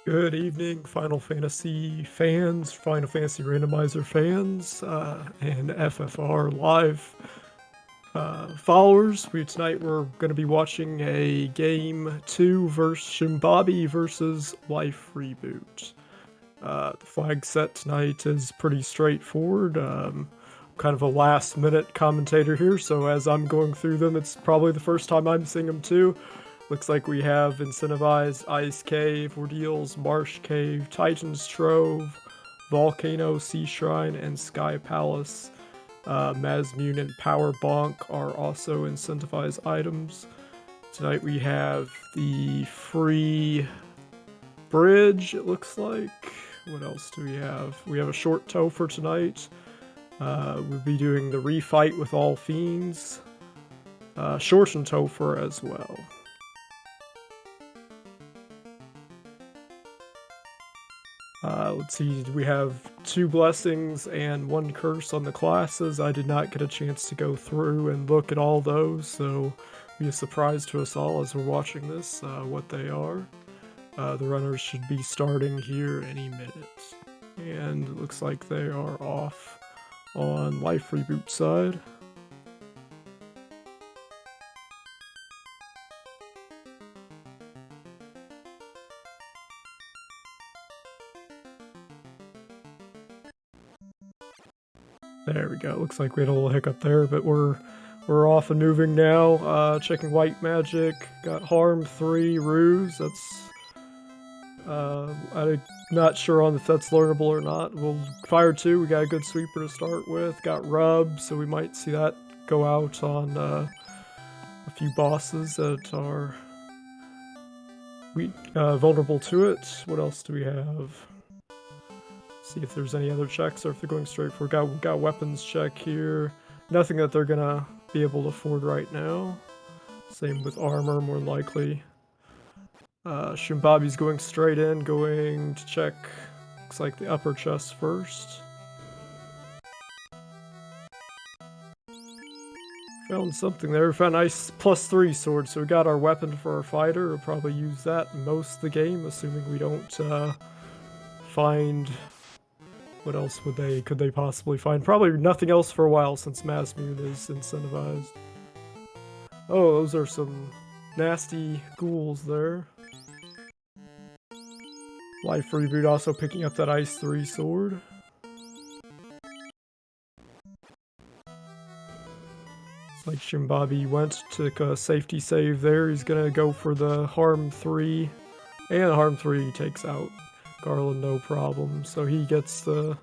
Good evening, Final Fantasy fans, Final Fantasy Randomizer fans, and FFR Live followers. Tonight we're going to be watching a Game 2 versus Shoombabi versus LifeReboot. The flag set tonight is pretty straightforward. Kind of a last-minute commentator here, so as I'm going through them, it's probably the first time I'm seeing them too. Looks like we have Incentivized, Ice Cave, Ordeals, Marsh Cave, Titan's Trove, Volcano, Sea Shrine, and Sky Palace. Mazmune and Power Bonk are also incentivized items. Tonight we have the free bridge, it looks like. What else do we have? We have a short tow for tonight. We'll be doing the refight with all fiends. Shortened Topher as well. Let's see, we have 2 blessings and 1 curse on the classes. I did not get a chance to go through and look at all those, so it'll be a surprise to us all as we're watching this, what they are. The runners should be starting here any minute. And it looks like they are off on LifeReboot side. There we go. Looks like we had a little hiccup there, but we're off and moving now. Checking white magic. Got harm 3 ruse. That's I'm not sure on if that's learnable or not. We'll fire 2. We got a good sweeper to start with. Got rub, so we might see that go out on a few bosses that are vulnerable to it. What else do we have? See if there's any other checks or if they're going straight for. Got weapons check here. Nothing that they're gonna be able to afford right now. Same with armor, more likely. Shoombabi's going straight in, going to check, looks like the upper chest first. Found something there. We found a nice +3 sword, so we got our weapon for our fighter. We'll probably use that most of the game, assuming we don't find... What else could they possibly find? Probably nothing else for a while since Mazmune is incentivized. Oh, those are some nasty ghouls there. LifeReboot also picking up that Ice 3 sword. It's like Shoombabi went to a safety save there. He's gonna go for the harm 3. And harm 3 takes out Garland no problem, so he gets the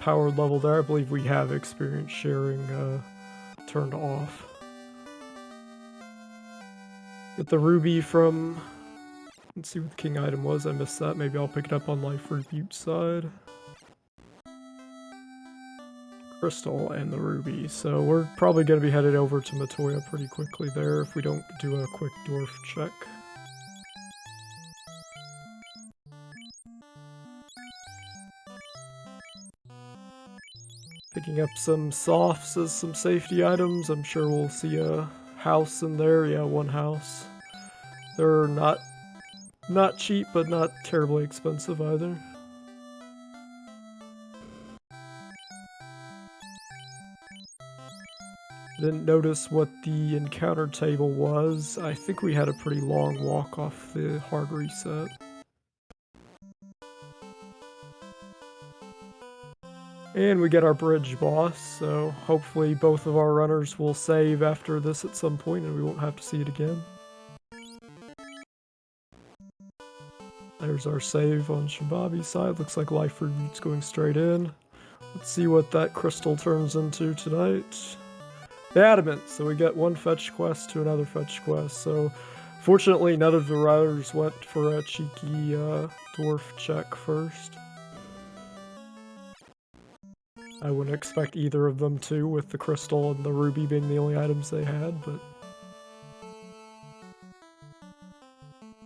power level there. I believe we have experience sharing turned off. Get the ruby from... Let's see what the king item was. I missed that. Maybe I'll pick it up on LifeReboot side. Crystal and the ruby. So we're probably going to be headed over to Matoya pretty quickly there if we don't do a quick dwarf check. Picking up some softs as some safety items. I'm sure we'll see a house in there. Yeah, 1 house. They're not cheap, but not terribly expensive either. Didn't notice what the encounter table was. I think we had a pretty long walk off the hard reset. And we get our bridge boss, so hopefully both of our runners will save after this at some point and we won't have to see it again. There's our save on Shoombabi's side. Looks like LifeReboot's going straight in. Let's see what that crystal turns into tonight. The Adamant, so we get 1 fetch quest to another fetch quest. So fortunately none of the runners went for a cheeky dwarf check first. I wouldn't expect either of them to, with the crystal and the ruby being the only items they had, but...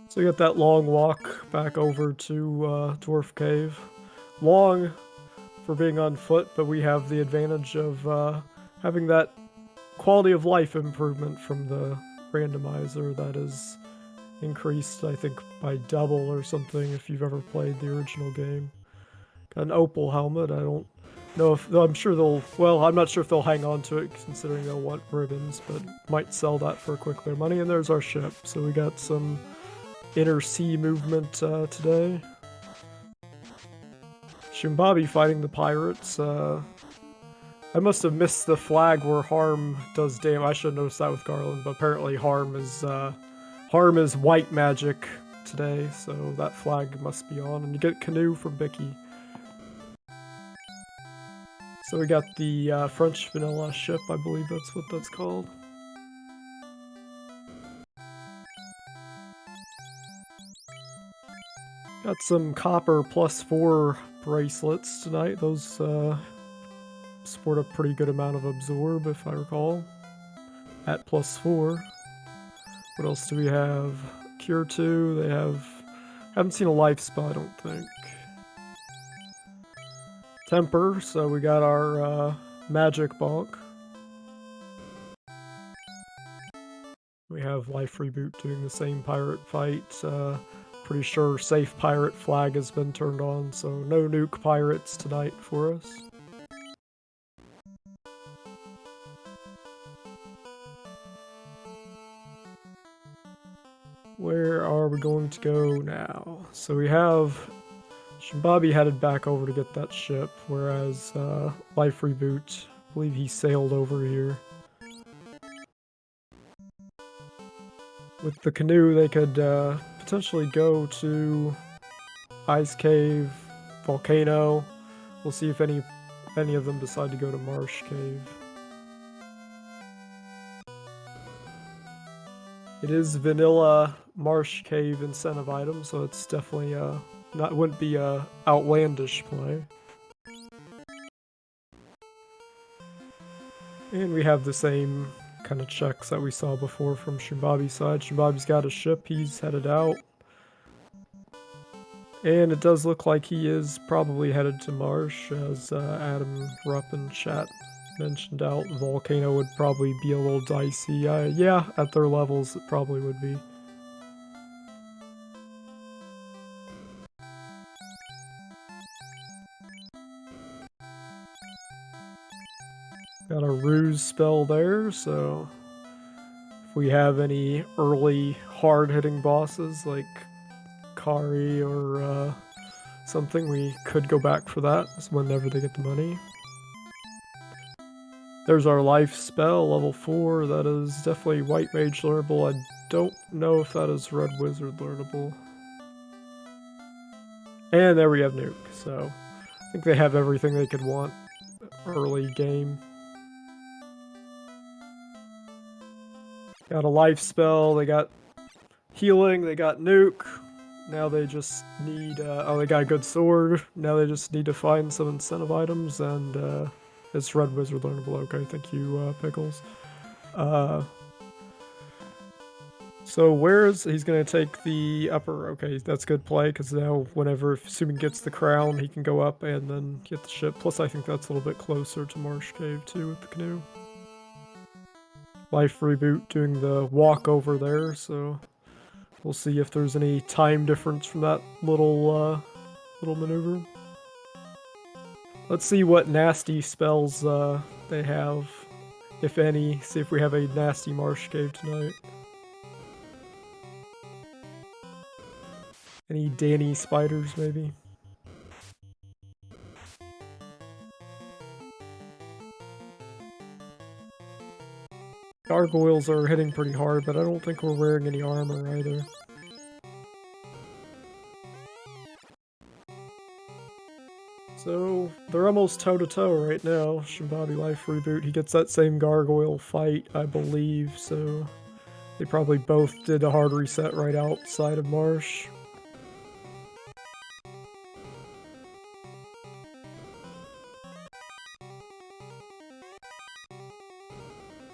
So we got that long walk back over to Dwarf Cave. Long for being on foot, but we have the advantage of having that quality of life improvement from the randomizer that is increased, I think, by double or something if you've ever played the original game. Got an opal helmet. I don't know if... I'm sure they'll... Well, I'm not sure if they'll hang on to it considering they'll want ribbons, but might sell that for a quick bit of money. And there's our ship. So we got some inner sea movement today. Shoombabi fighting the pirates. I must have missed the flag where harm does damage. I should have noticed that with Garland, but apparently harm is white magic today, so that flag must be on. And you get canoe from Bicky. So we got the French vanilla ship, I believe that's what that's called. Got some copper +4 bracelets tonight. Those sport a pretty good amount of absorb, if I recall, at +4. What else do we have? Cure 2, they have... Haven't seen a life spell, I don't think. Temper, so we got our magic bonk. We have LifeReboot doing the same pirate fight. Pretty sure safe pirate flag has been turned on, so no nuke pirates tonight for us. Where are we going to go now? So we have Shoombabi headed back over to get that ship, whereas LifeReboot, I believe he sailed over here. With the canoe, they could potentially go to Ice Cave, Volcano. We'll see if any of them decide to go to Marsh Cave. It is vanilla Marsh Cave incentive item, so it's definitely wouldn't be a outlandish play. And we have the same kind of checks that we saw before from Shoombabi's side. Shoombabi's got a ship, he's headed out. And it does look like he is probably headed to Marsh, as Adam Rupp in chat mentioned out. Volcano would probably be a little dicey. Yeah, at their levels it probably would be. Got a ruse spell there, so if we have any early hard-hitting bosses like Kari or something, we could go back for that whenever they get the money. There's our life spell, level 4. That is definitely white mage learnable. I don't know if that is red wizard learnable. And there we have nuke, so I think they have everything they could want early game. Got a life spell, they got healing, they got nuke. Now they just need, oh, they got a good sword. Now they just need to find some incentive items, and it's red wizard learnable. Okay, thank you, Pickles. So he's gonna take the upper. Okay, that's good play, because now whenever, assuming gets the crown, he can go up and then get the ship. Plus I think that's a little bit closer to Marsh Cave too with the canoe. LifeReboot doing the walk over there, so we'll see if there's any time difference from that little maneuver. Let's see what nasty spells they have, if any. See if we have a nasty Marsh Cave tonight. Any Danny spiders, maybe? Gargoyles are hitting pretty hard, but I don't think we're wearing any armor either. So, they're almost toe-to-toe right now. Shoombabi LifeReboot, he gets that same gargoyle fight, I believe, so they probably both did a hard reset right outside of Marsh.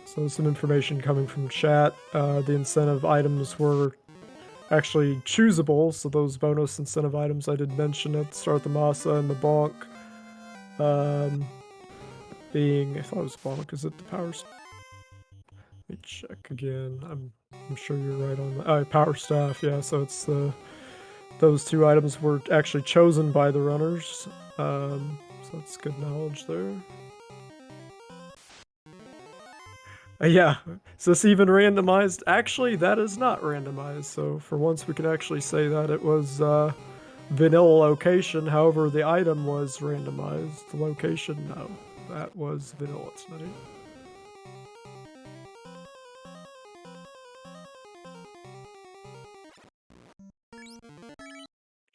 So some information coming from chat. The incentive items were actually choosable, so those bonus incentive items I did mention at the start, the Masa and the Bonk, being, I thought it was Bonk, is it the power? Let me check again. I'm I'm sure you're right on that. Power staff, yeah, so it's those two items were actually chosen by the runners. So that's good knowledge there. Yeah, is this even randomized? Actually, that is not randomized, so for once we can actually say that it was vanilla location, however the item was randomized. The location, no. That was vanilla tonight.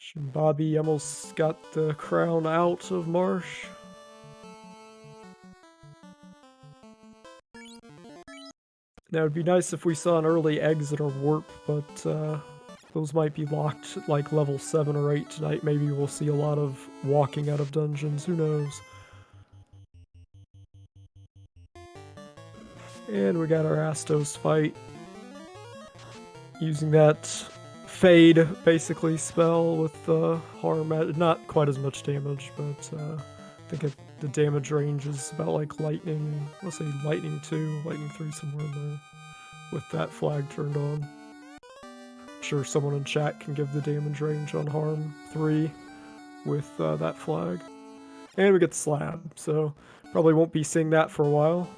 Shoombabi almost got the crown out of Marsh. Now, it'd be nice if we saw an early exit or warp, but those might be locked at like level 7 or 8 tonight. Maybe we'll see a lot of walking out of dungeons, who knows. And we got our Astos fight. Using that fade, basically, spell with harm at not quite as much damage, but I think the damage range is about like lightning, let's say lightning 2, lightning 3, somewhere in there, with that flag turned on. I'm sure someone in chat can give the damage range on harm 3 with that flag. And we get the slab, so probably won't be seeing that for a while.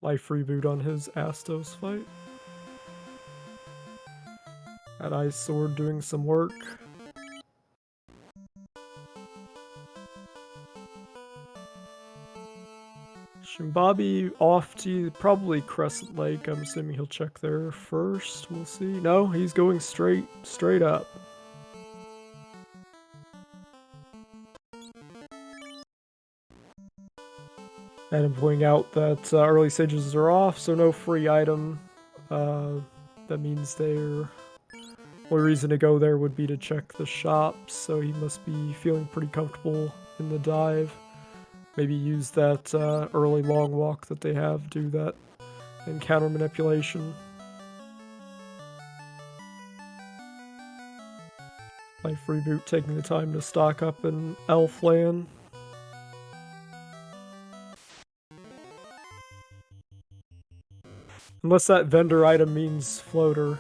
LifeReboot on his Astos fight. That Ice Sword doing some work. Shoombabi off to probably Crescent Lake. I'm assuming he'll check there first. We'll see. No, he's going straight up. And I'm pointing out that early stages are off, so no free item. That means their only reason to go there would be to check the shops, so he must be feeling pretty comfortable in the dive. Maybe use that early long walk that they have, do that encounter manipulation. LifeReboot taking the time to stock up in Elfland. Unless that vendor item means floater.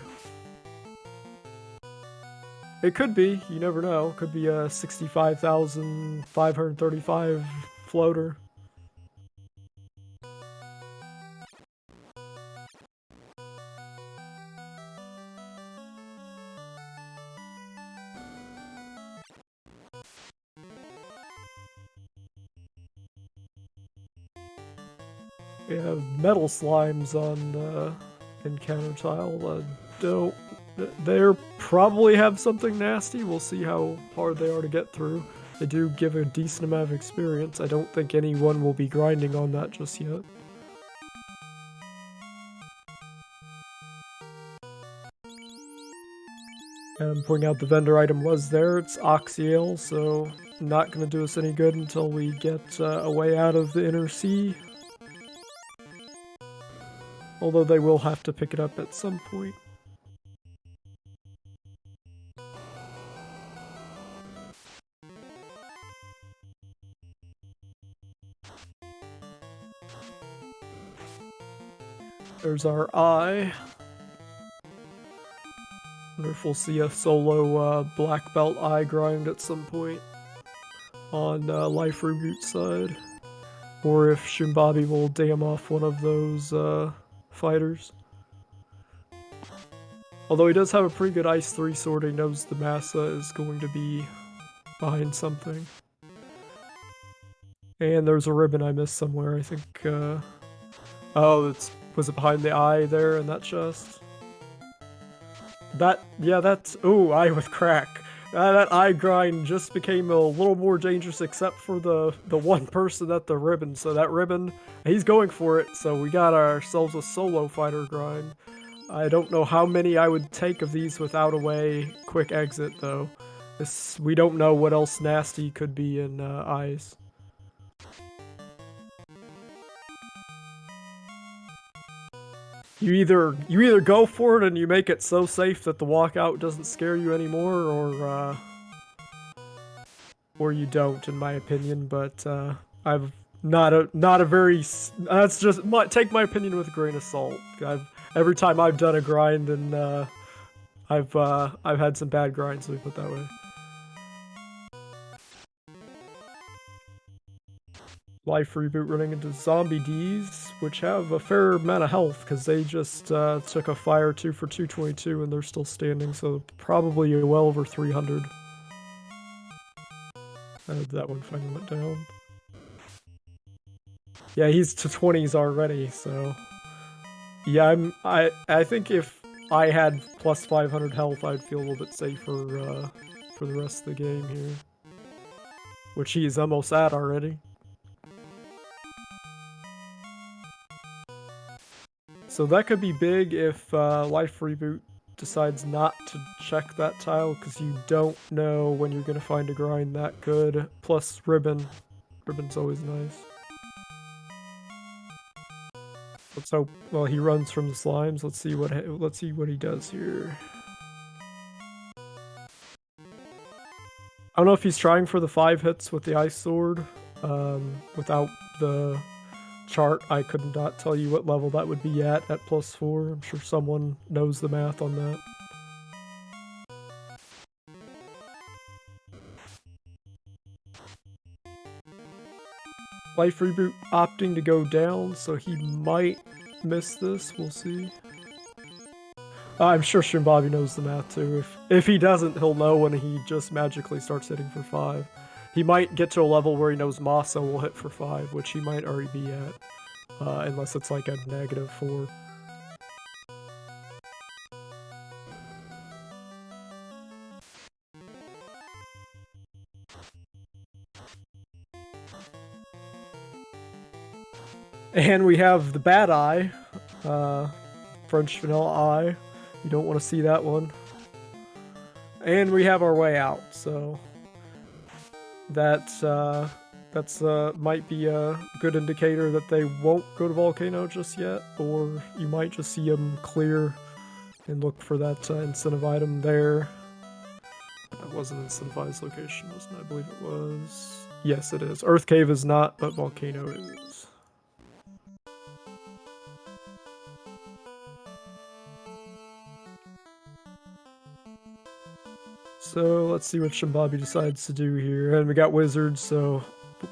It could be, you never know. Could be a 65,535 floater. We have metal slimes on encounter tile. They probably have something nasty. We'll see how hard they are to get through. They do give a decent amount of experience. I don't think anyone will be grinding on that just yet. And I'm pointing out the vendor item was there. It's Oxyale, so not going to do us any good until we get a way out of the inner sea. Although they will have to pick it up at some point. There's our eye. Wonder if we'll see a solo black belt eye grind at some point on LifeReboot's side. Or if Shoombabi will dam off one of those fighters. Although he does have a pretty good Ice 3 sword, he knows the Massa is going to be behind something. And there's a ribbon I missed somewhere, I think. Oh, was it behind the eye there in that chest? Ooh, eye with crack. That eye grind just became a little more dangerous except for the one person at the ribbon. So that ribbon, he's going for it. So we got ourselves a solo fighter grind. I don't know how many I would take of these without a way quick exit though. We don't know what else nasty could be in eyes. You either go for it and you make it so safe that the walkout doesn't scare you anymore, or you don't, in my opinion. But I've not a very. That's just take my opinion with a grain of salt. Every time I've done a grind, and I've had some bad grinds. Let me put it that way. LifeReboot running into Zombie D's, which have a fair amount of health because they just took a fire 2 for 222 and they're still standing, so probably well over 300. That one finally went down. Yeah, he's to 20s already, so yeah, I think if I had plus 500 health, I'd feel a little bit safer for the rest of the game here, which he's almost at already. So that could be big if LifeReboot decides not to check that tile, because you don't know when you're going to find a grind that good. Plus Ribbon. Ribbon's always nice. Let's hope. Well, he runs from the slimes. Let's see what he does here. I don't know if he's trying for the 5 hits with the ice sword. Without the chart, I could not tell you what level that would be at +4. I'm sure someone knows the math on that. LifeReboot opting to go down, so he might miss this. We'll see. I'm sure shoombabi knows the math too. If he doesn't, he'll know when he just magically starts hitting for 5. He might get to a level where he knows Masa will hit for 5, which he might already be at. Unless it's like a -4. And we have the bad eye, French vanilla eye. You don't want to see that one. And we have our way out, so that's might be a good indicator that they won't go to Volcano just yet, or you might just see them clear and look for that incentive item there. That was an incentivized location, wasn't it? I believe it was. Yes, it is. Earth Cave is not, but Volcano is. So let's see what shoombabi decides to do here. And we got wizards, so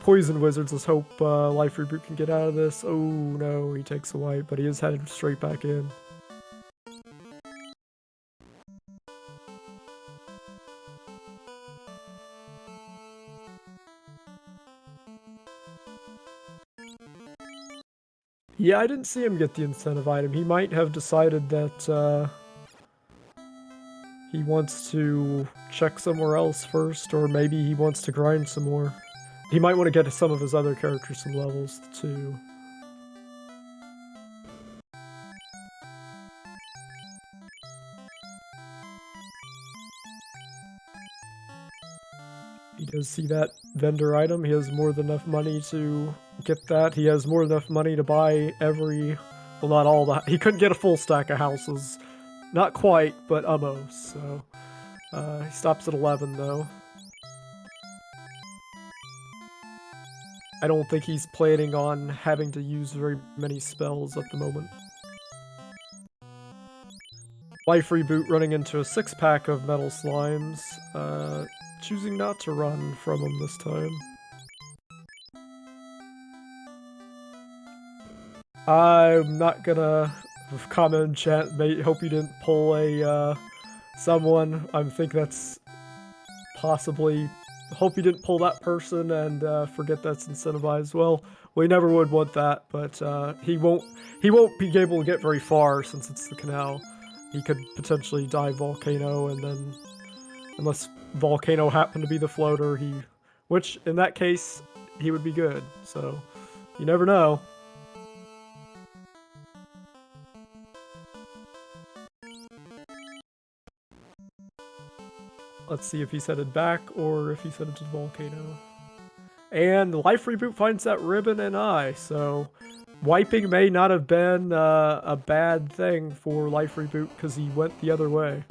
poison wizards. Let's hope LifeReboot can get out of this. Oh no, he takes a wipe, but he is headed straight back in. Yeah, I didn't see him get the incentive item. He might have decided that he wants to check somewhere else first, or maybe he wants to grind some more. He might want to get to some of his other characters some levels, too. He does see that vendor item. He has more than enough money to get that. He has more than enough money to buy every... Well, not all the... He couldn't get a full stack of houses. Not quite, but almost, so... he stops at 11, though. I don't think he's planning on having to use very many spells at the moment. LifeReboot running into a 6-pack of metal slimes. Choosing not to run from him this time. I'm not gonna comment in chat. Hope you didn't pull a someone. I think that's possibly... Hope you didn't pull that person and forget that's incentivized. Well, we never would want that, but he won't be able to get very far since it's the canal. He could potentially dive Volcano, and then unless Volcano happened to be the floater, which in that case he would be good. So you never know. Let's see if he's headed back or if he's headed to the Volcano. And LifeReboot finds that ribbon and eye, so wiping may not have been a bad thing for LifeReboot because he went the other way.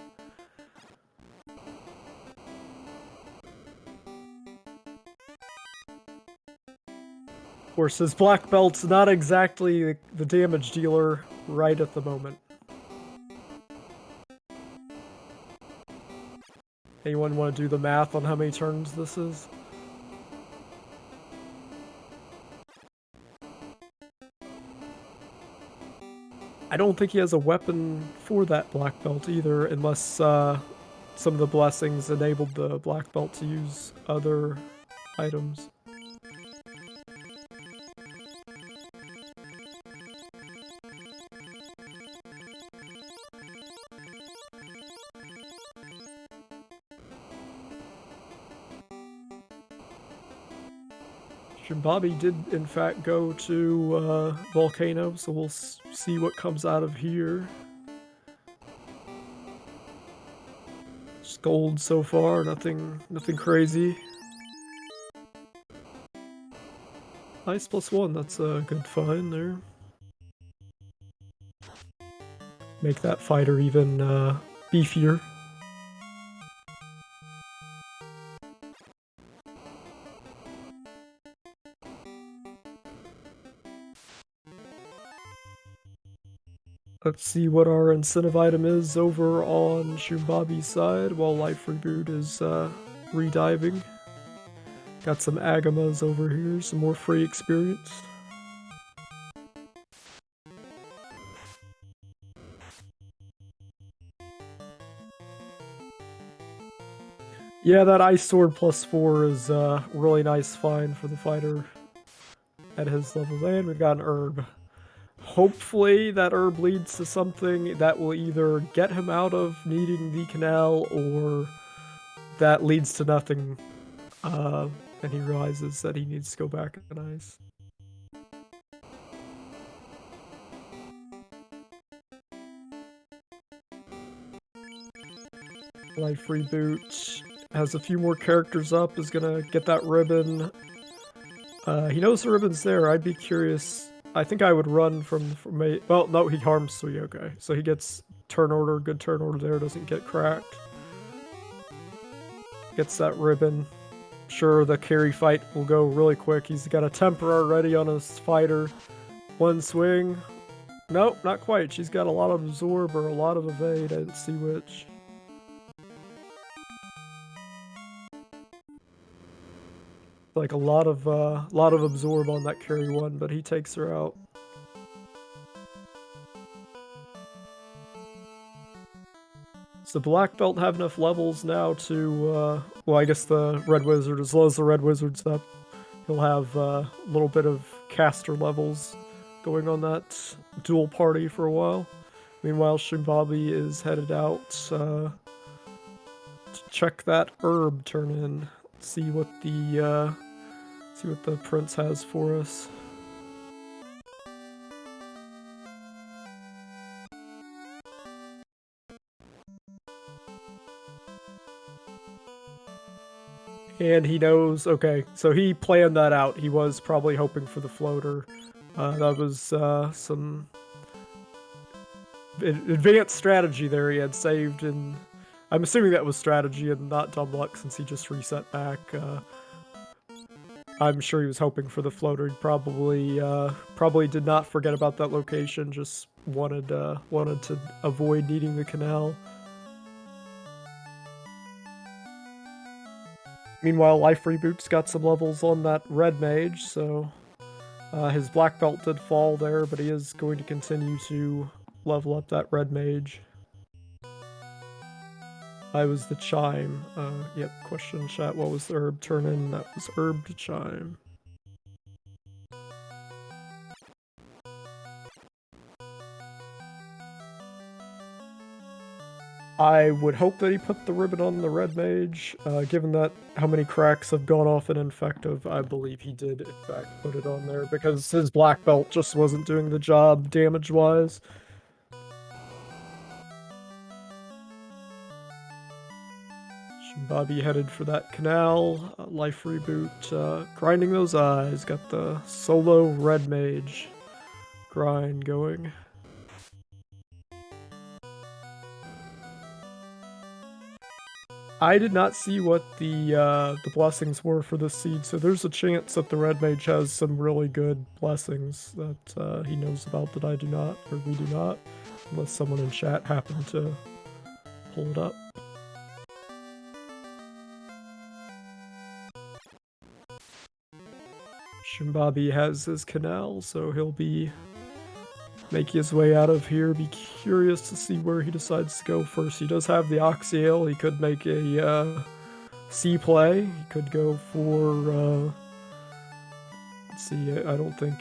course, his black belt's not exactly the damage dealer right at the moment. Anyone want to do the math on how many turns this is? I don't think he has a weapon for that black belt either, unless some of the blessings enabled the black belt to use other items. Shoombabi did, in fact, go to Volcano, so we'll see what comes out of here. Just gold so far, nothing crazy. Ice +1, that's a good find there. Make that fighter even beefier. Let's see what our incentive item is over on Shoombabi's side while LifeReboot is rediving. Got some Agamas over here, some more free experience. Yeah, that Ice Sword +4 is a really nice find for the fighter at his level. And we've got an herb. Hopefully that herb leads to something that will either get him out of needing the canal or that leads to nothing. And he realizes that he needs to go back on ice. LifeReboot has a few more characters up, is gonna get that ribbon. He knows the ribbon's there. I'd be curious. I think I would run from a... Well, no, he harms Suyoke. So he gets turn order, good turn order there, doesn't get cracked. Gets that ribbon. Sure, the carry fight will go really quick. He's got a temper already on his fighter. One swing. Nope, not quite. She's got a lot of absorb or a lot of evade. I didn't see which. Like a lot of absorb on that carry one, but he takes her out. Does the black belt have enough levels now to, well, I guess the red wizard, as low as the red wizard's up, he'll have a little bit of caster levels going on that dual party for a while. Meanwhile, Shoombabi is headed out to check that herb turn in. See what the prince has for us. And he knows, okay, so he planned that out. He was probably hoping for the floater. That was some advanced strategy there he had saved, and I'm assuming that was strategy and not dumb luck since he just reset back. I'm sure he was hoping for the floater. He probably did not forget about that location, just wanted to avoid needing the canal. Meanwhile, LifeReboot's got some levels on that red mage, so his black belt did fall there, but he is going to continue to level up that red mage. I was the chime. Yep, question chat, what was the herb turn in? That was herb to chime. I would hope that he put the ribbon on the red mage. Given that how many cracks have gone off in infective, I believe he did in fact put it on there because his black belt just wasn't doing the job damage-wise. Shoombabi headed for that canal. LifeReboot grinding those eyes. Got the solo red mage grind going. I did not see what the blessings were for this seed, so there's a chance that the red mage has some really good blessings that he knows about that I do not, or we do not, unless someone in chat happened to pull it up. Shoombabi has his canal, so he'll be making his way out of here. Be curious to see where he decides to go first. He does have the Oxyale. He could make a sea play. He could go for let's see, I don't think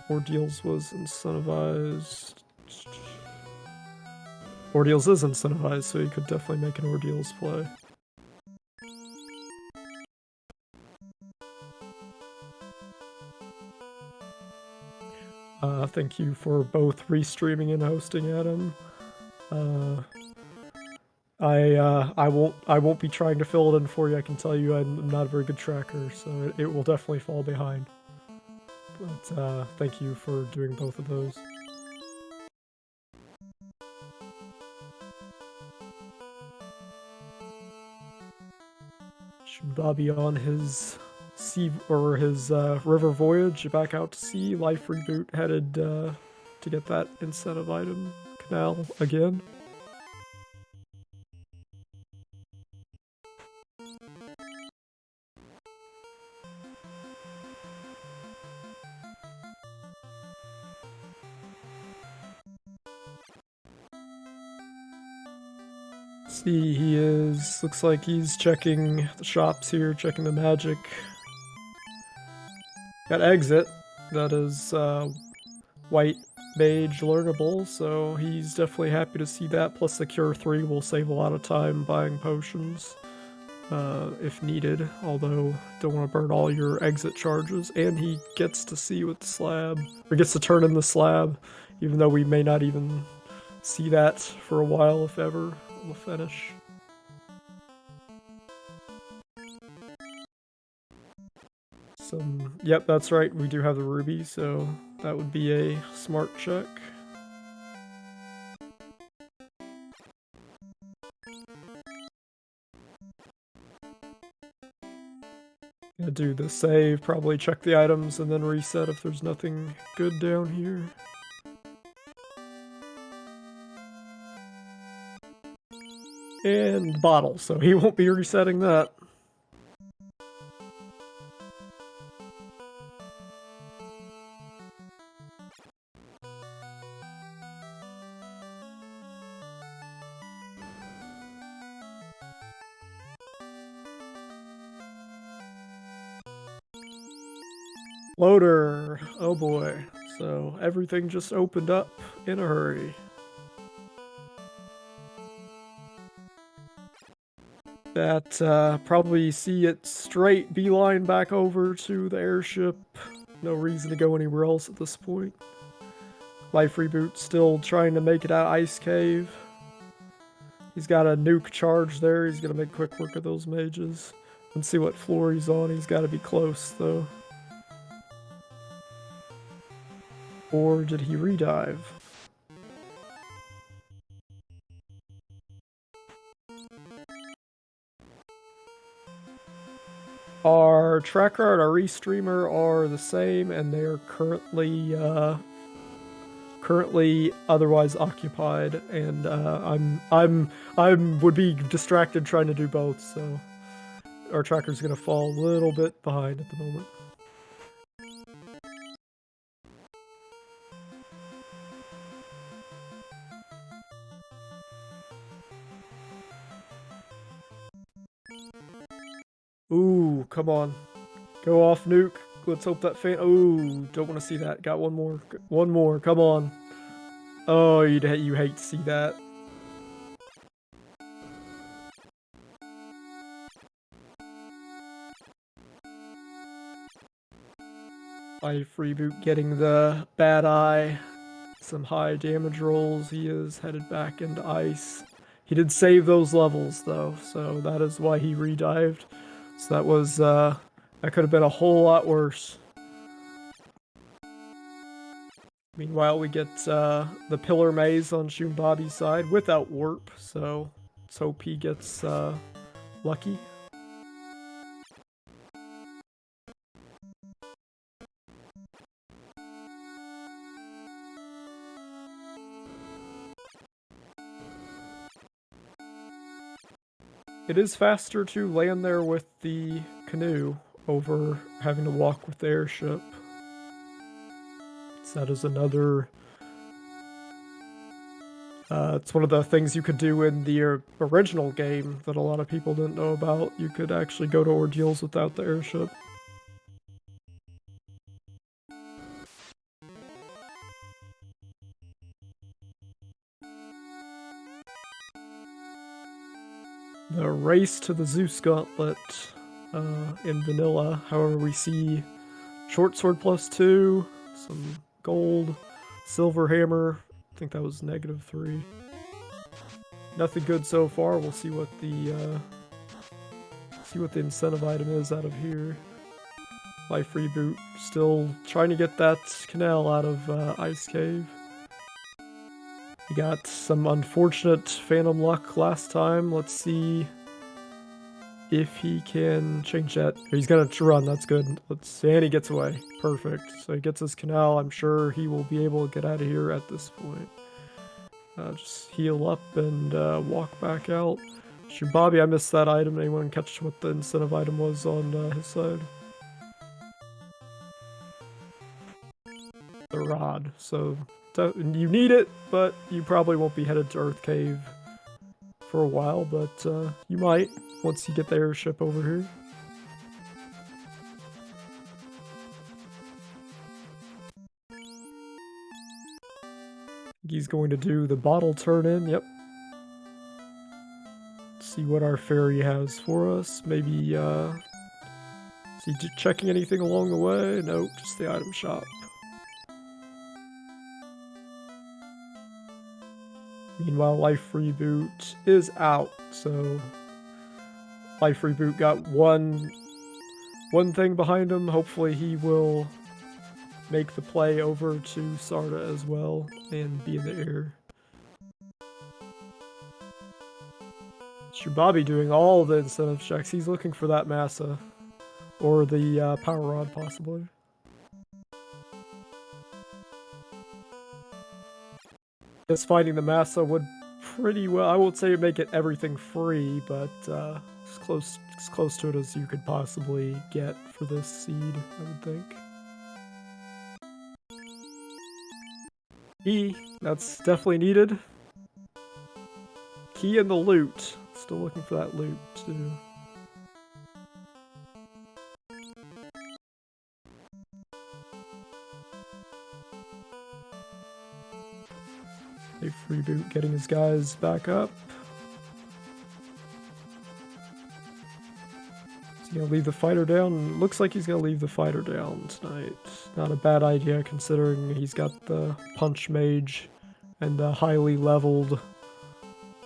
Ordeals was incentivized. Ordeals is incentivized, so he could definitely make an Ordeals play. Thank you for both restreaming and hosting, Adam. I won't be trying to fill it in for you. I can tell you I'm not a very good tracker, so it will definitely fall behind. But thank you for doing both of those. Shoombabi on his sea or his river voyage back out to sea. LifeReboot headed to get that incentive item canal again. See, he is, looks like he's checking the shops here, checking the magic. Got exit, that is white mage learnable, so he's definitely happy to see that, plus the cure 3 will save a lot of time buying potions if needed, although don't want to burn all your exit charges, and he gets to see with the slab, or gets to turn in the slab, even though we may not even see that for a while, if ever. We'll finish. Yep, that's right, we do have the ruby, so that would be a smart check. Gonna do the save, probably check the items, and then reset if there's nothing good down here. And bottle, so he won't be resetting that. Loader, oh boy, so everything just opened up in a hurry. That probably see it straight beeline back over to the airship. No reason to go anywhere else at this point. LifeReboot still trying to make it out Ice Cave. He's got a nuke charge there. He's gonna make quick work of those mages. Let's see what floor he's on. He's got to be close though. Or did he redive? Our tracker and our restreamer are the same, and they are currently otherwise occupied, and I would be distracted trying to do both, so our tracker's gonna fall a little bit behind at the moment. Ooh, come on. Go off, nuke. Let's hope that fan. Ooh, don't want to see that. Got one more. One more. Come on. Oh, you hate to see that. LifeReboot getting the bad eye. Some high damage rolls. He is headed back into ice. He did save those levels though, so that is why he redived. So that was, that could have been a whole lot worse. Meanwhile, we get the Pillar Maze on Shoombabi's side without warp, so let's hope he gets lucky. It is faster to land there with the canoe over having to walk with the airship. So that is another... it's one of the things you could do in the original game that a lot of people didn't know about. You could actually go to ordeals without the airship. The race to the Zeus Gauntlet in vanilla. However, we see short sword +2, some gold, silver hammer. I think that was -3. Nothing good so far. We'll see what the incentive item is out of here. LifeReboot still trying to get that canal out of Ice Cave. He got some unfortunate phantom luck last time. Let's see if he can change that. He's gonna run, that's good. And he gets away. Perfect. So he gets his canal. I'm sure he will be able to get out of here at this point. Just heal up and walk back out. Shoombabi, I missed that item. Anyone catch what the incentive item was on his side? The rod. So you need it, but you probably won't be headed to Earth Cave for a while, but you might once you get the airship over here. He's going to do the bottle turn-in, yep. See what our fairy has for us. Maybe, is he checking anything along the way? Nope, just the item shop. Meanwhile, LifeReboot is out, so LifeReboot got one thing behind him. Hopefully he will make the play over to Sarda as well and be in the air. Shoombabi doing all the incentive checks. He's looking for that massa. Or the power rod, possibly. Guess finding the massa would pretty well... I won't say make it everything free, but as close to it as you could possibly get for this seed, I would think. Key, that's definitely needed. Key and the loot. Still looking for that loot, too. LifeReboot getting his guys back up. Is he gonna leave the fighter down? Looks like he's gonna leave the fighter down tonight. Not a bad idea considering he's got the punch mage and the highly leveled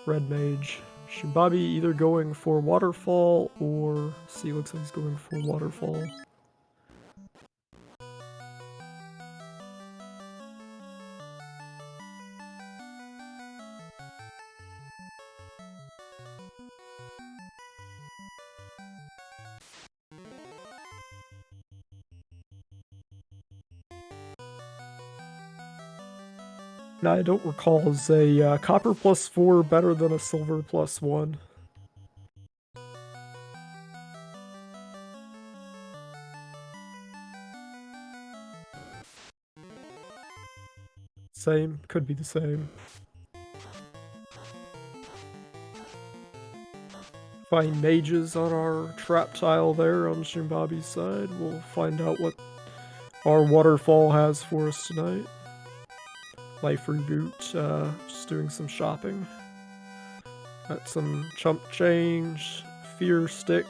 red mage. Shoombabi either going for waterfall or... see, looks like he's going for waterfall. Now, I don't recall, is a copper +4 better than a silver +1? Same, could be the same. Find mages on our trap tile there on Shoombabi's side. We'll find out what our waterfall has for us tonight. LifeReboot, just doing some shopping. Got some chump change, fear stick,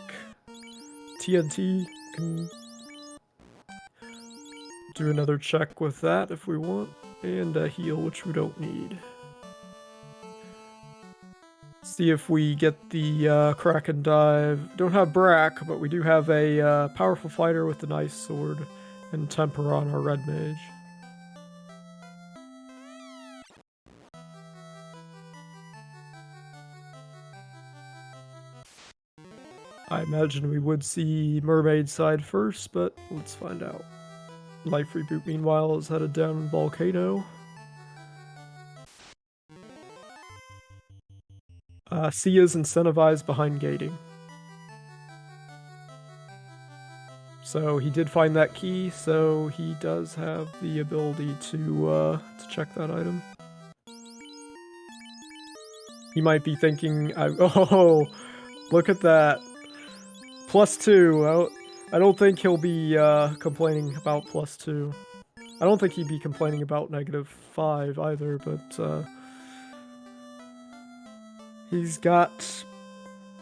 TNT. Can do another check with that if we want, and a heal, which we don't need. See if we get the Kraken Dive. Don't have Brack, but we do have a powerful fighter with a nice sword and temper on our red mage. I imagine we would see Mermaid side first, but let's find out. LifeReboot, meanwhile, is headed down Volcano. C is incentivized behind gating. So he did find that key, so he does have the ability to check that item. He might be thinking, oh, look at that. +2. I don't think he'll be complaining about +2. I don't think he'd be complaining about -5 either, but he's got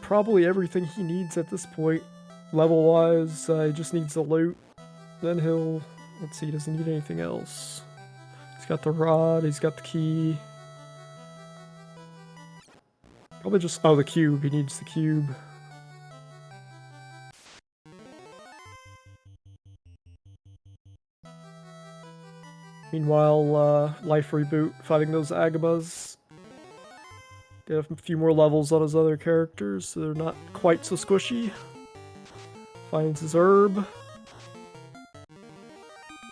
probably everything he needs at this point. Level-wise, he just needs the loot. Then he'll... Let's see, does he need anything else? He's got the rod, he's got the key. Probably just... Oh, the cube. He needs the cube. Meanwhile, LifeReboot fighting those Agamas. Get a few more levels on his other characters, so they're not quite so squishy. Finds his herb.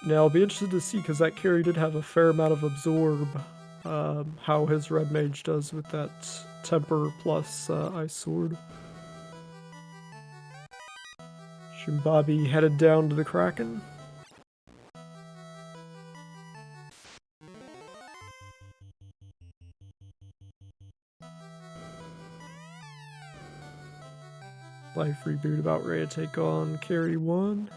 Now, I'll be interested to see, because that carry did have a fair amount of absorb, how his red mage does with that temper plus ice sword. Shoombabi headed down to the Kraken. LifeReboot about ready to take on carry 1.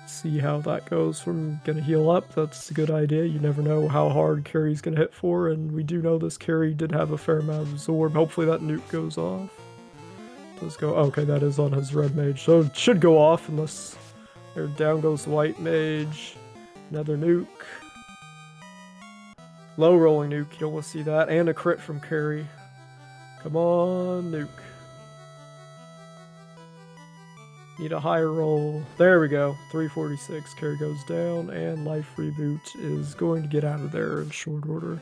See how that goes. From gonna heal up, that's a good idea. You never know how hard carry's gonna hit for, and we do know this carry did have a fair amount of absorb. Hopefully that nuke goes off. Does go... Okay, that is on his red mage, so it should go off unless... There, down goes the white mage. Another nuke. Low rolling nuke, you don't want to see that. And a crit from carry. Come on, nuke. Need a higher roll. There we go. 346. Carry goes down, and LifeReboot is going to get out of there in short order.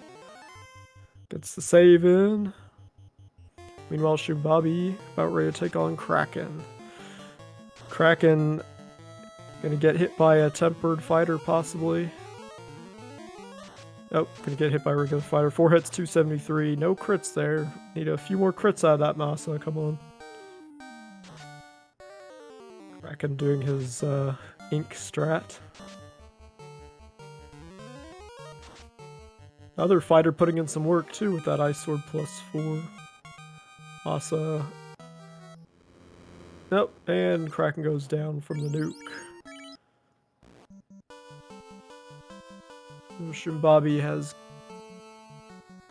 Gets the save in. Meanwhile, Shoombabi about ready to take on Kraken. Kraken gonna get hit by a tempered fighter, possibly. Nope, gonna get hit by a regular fighter. 4 hits, 273. No crits there. Need a few more crits out of that massa. Come on. Kraken doing his ink strat. Other fighter putting in some work too with that ice sword +4. Massa. Nope, and Kraken goes down from the nuke. Shoombabi has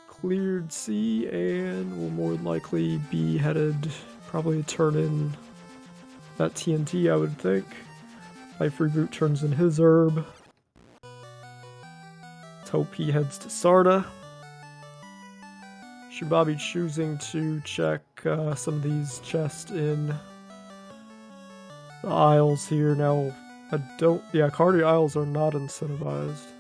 cleared C and will more than likely be headed, probably turn in that TNT, I would think. LifeReboot turns in his herb. Let's hope he heads to Sarda. Shoombabi choosing to check some of these chests in the aisles here. Now, I don't... Yeah, Cardi aisles are not incentivized.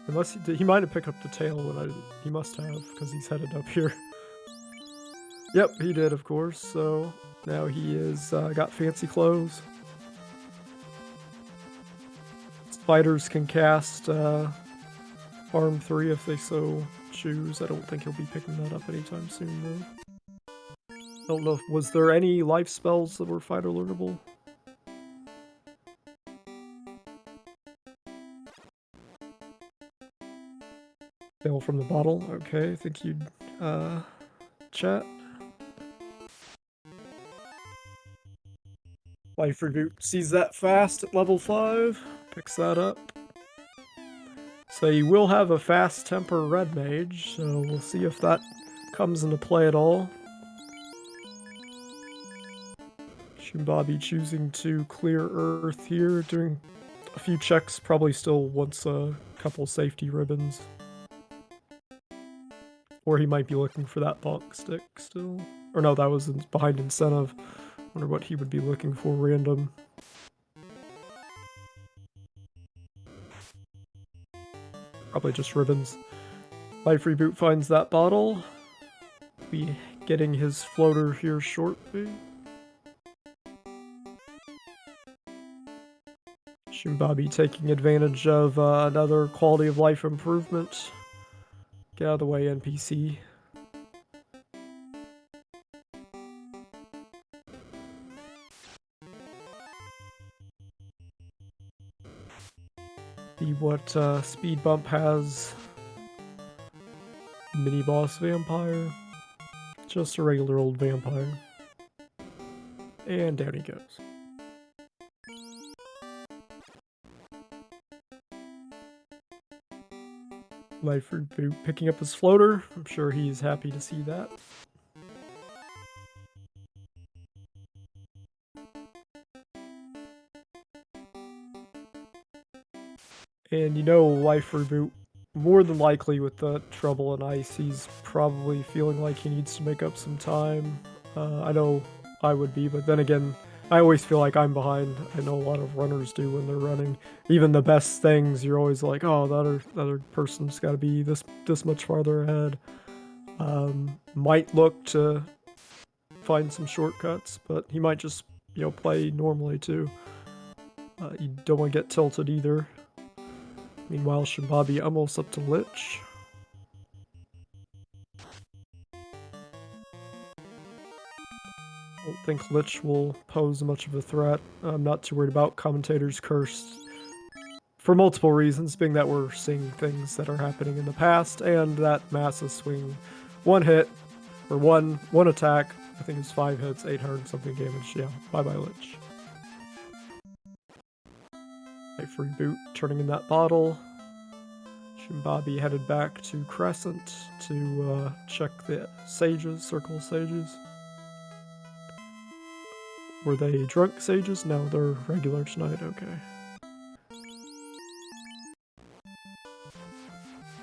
Unless he might have picked up the tail, and he must have, because he's headed up here. Yep, he did, of course, so... Now he is got fancy clothes. Fighters can cast Arm 3 if they so choose. I don't think he'll be picking that up anytime soon, though. Don't know. Was there any life spells that were fighter learnable? Fail from the bottle. Okay, I think you'd chat. LifeReboot sees that fast at level 5, picks that up. So you will have a fast temper red mage, so we'll see if that comes into play at all. Shoombabi choosing to clear Earth here, doing a few checks, probably still wants a couple safety ribbons. Or he might be looking for that bonk stick still. Or no, that was behind incentive. Wonder what he would be looking for random. Probably just ribbons. LifeReboot finds that bottle. We getting his floater here shortly. Shoombabi taking advantage of another quality of life improvement. Get out of the way, NPC. See what speed bump has. Mini boss vampire. Just a regular old vampire. And down he goes. LifeReboot picking up his floater. I'm sure he's happy to see that. And you know, LifeReboot, more than likely with the trouble in ice, he's probably feeling like he needs to make up some time. I know I would be, but then again, I always feel like I'm behind. I know a lot of runners do when they're running. Even the best things, you're always like, oh, the other person's got to be this much farther ahead. Might look to find some shortcuts, but he might just, you know, play normally too. You don't want to get tilted either. Meanwhile, shoombabi almost up to Lich. I don't think Lich will pose much of a threat. I'm not too worried about Commentator's Curse for multiple reasons, being that we're seeing things that are happening in the past, and that massive swing, one hit, or one attack, I think it's 5 hits, 800 something damage. Yeah, bye-bye Lich. LifeReboot turning in that bottle. Shoombabi headed back to Crescent to check the sages, circle sages. Were they drunk sages? No, they're regular tonight, okay.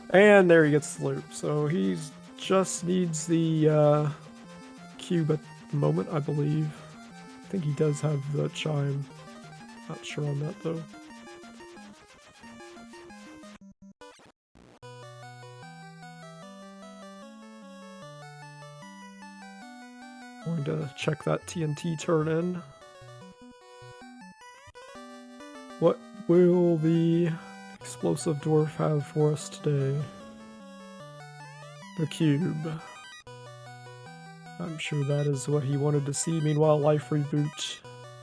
And there he gets the loop, so he just needs the cube at the moment, I believe. I think he does have the chime. Not sure on that though. Going to check that TNT turn in. What will the explosive dwarf have for us today? The cube. I'm sure that is what he wanted to see. Meanwhile, LifeReboot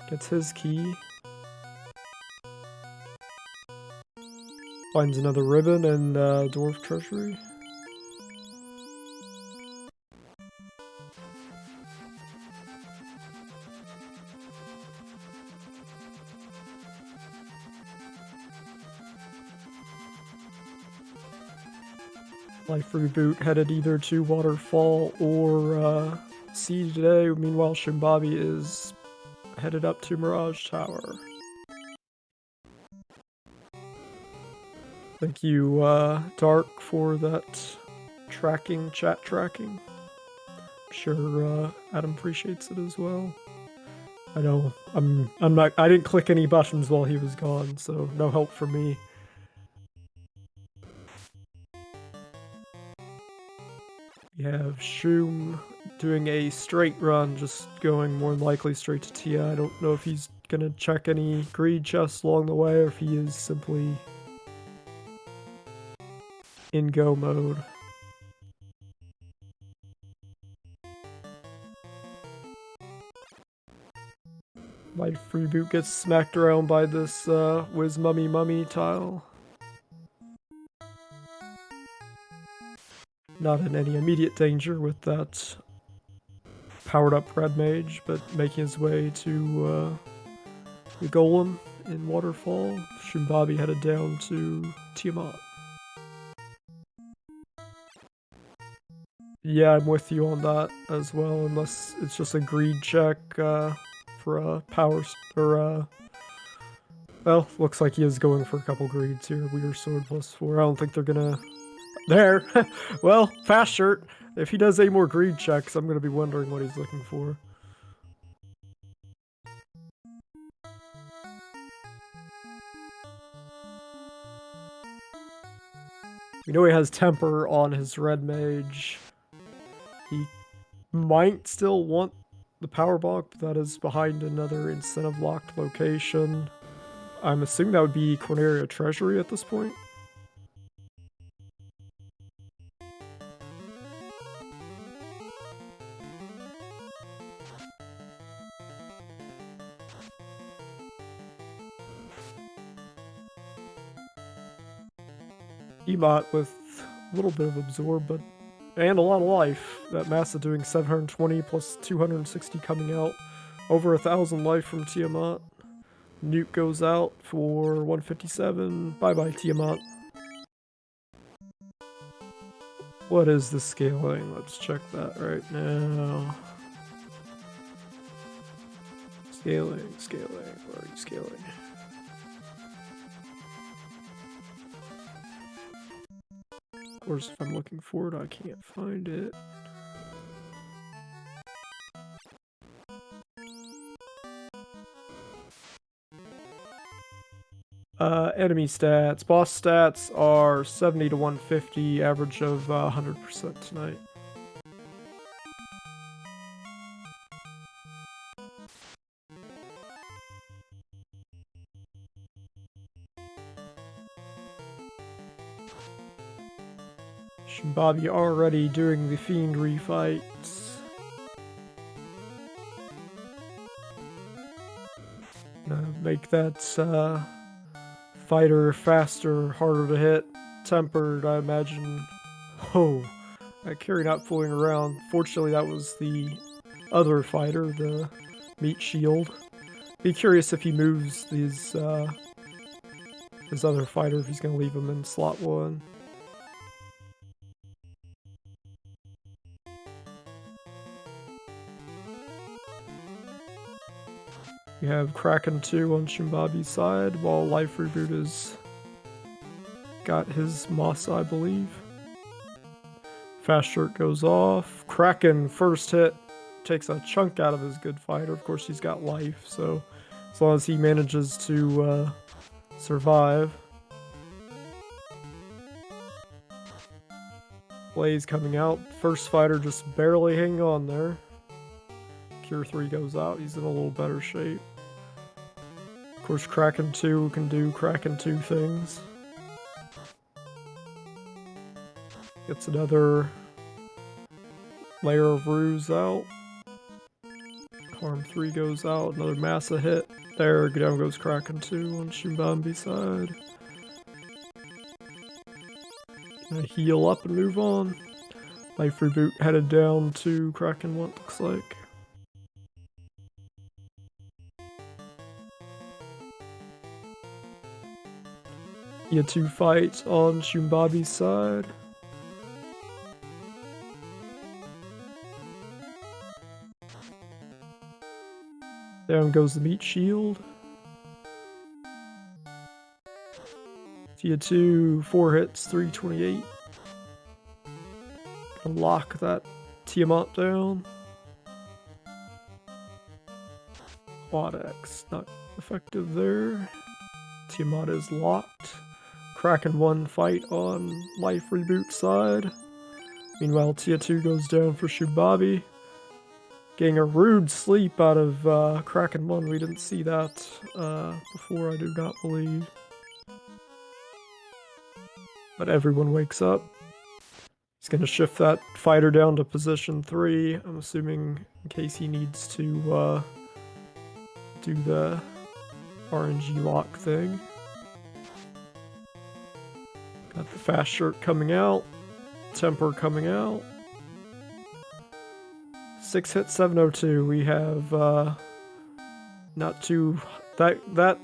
gets his key. Finds another ribbon and dwarf treasury. LifeReboot headed either to Waterfall or Sea today. Meanwhile, shoombabi is headed up to Mirage Tower. Thank you, Dark, for that tracking, chat tracking. I'm sure Adam appreciates it as well. I know I didn't click any buttons while he was gone, so no help from me. We have Shoom doing a straight run, just going more than likely straight to Tia. I don't know if he's gonna check any greed chests along the way or if he is simply in go mode. LifeReboot gets smacked around by this Whiz Mummy tile. Not in any immediate danger with that powered up red mage, but making his way to the golem in Waterfall. Shoombabi headed down to Tiamat. Yeah, I'm with you on that as well, unless it's just a greed check for a power, or well, looks like he is going for a couple greeds here. Weird sword +4. I don't think they're gonna... There! Well, fast shirt. If he does any more greed checks, I'm gonna be wondering what he's looking for. We know he has temper on his red mage. He might still want the power block, but that is behind another incentive locked location. I'm assuming that would be Corneria Treasury at this point. Emot with a little bit of absorb, but and a lot of life. That Massa doing 720 plus 260 coming out. Over 1,000 life from Tiamat. Nuke goes out for 157. Bye-bye, Tiamat. What is the scaling? Let's check that right now. Scaling. Where are you scaling? Of course, if I'm looking for it, I can't find it. Enemy stats. Boss stats are 70 to 150, average of 100% tonight. Shoombabi already doing the Fiend refights. Make that fighter faster, harder to hit. Tempered, I imagine. Oh, that carry not fooling around. Fortunately, that was the other fighter, the meat shield. Be curious if he moves these his other fighter, if he's going to leave him in slot 1. We have Kraken 2 on Shoombabi's side, while LifeReboot has got his Moss, I believe. Fast shirt goes off. Kraken, first hit, takes a chunk out of his good fighter. Of course, he's got life, so as long as he manages to survive. Blaze coming out. First fighter just barely hanging on there. Cure 3 goes out. He's in a little better shape. Of course, Kraken 2 can do Kraken 2 things. Gets another layer of ruse out. Harm 3 goes out. Another Massa hit. There, down goes Kraken 2 on Shoombabi's side. Gonna heal up and move on. LifeReboot headed down to Kraken 1, looks like. You 2 fight on Shoombabi's side. Down goes the meat shield. Tia 2, 4 hits, 328. Gonna lock that Tiamat down. Quad X, not effective there. Tiamat is locked. Kraken 1 fight on LifeReboot side. Meanwhile, Tia 2 goes down for Shoombabi. Getting a rude sleep out of Kraken 1. We didn't see that before, I do not believe. But everyone wakes up. He's going to shift that fighter down to position 3. I'm assuming in case he needs to do the RNG lock thing. Got the fast shirt coming out. Temper coming out. 6 hit 702. We have not too that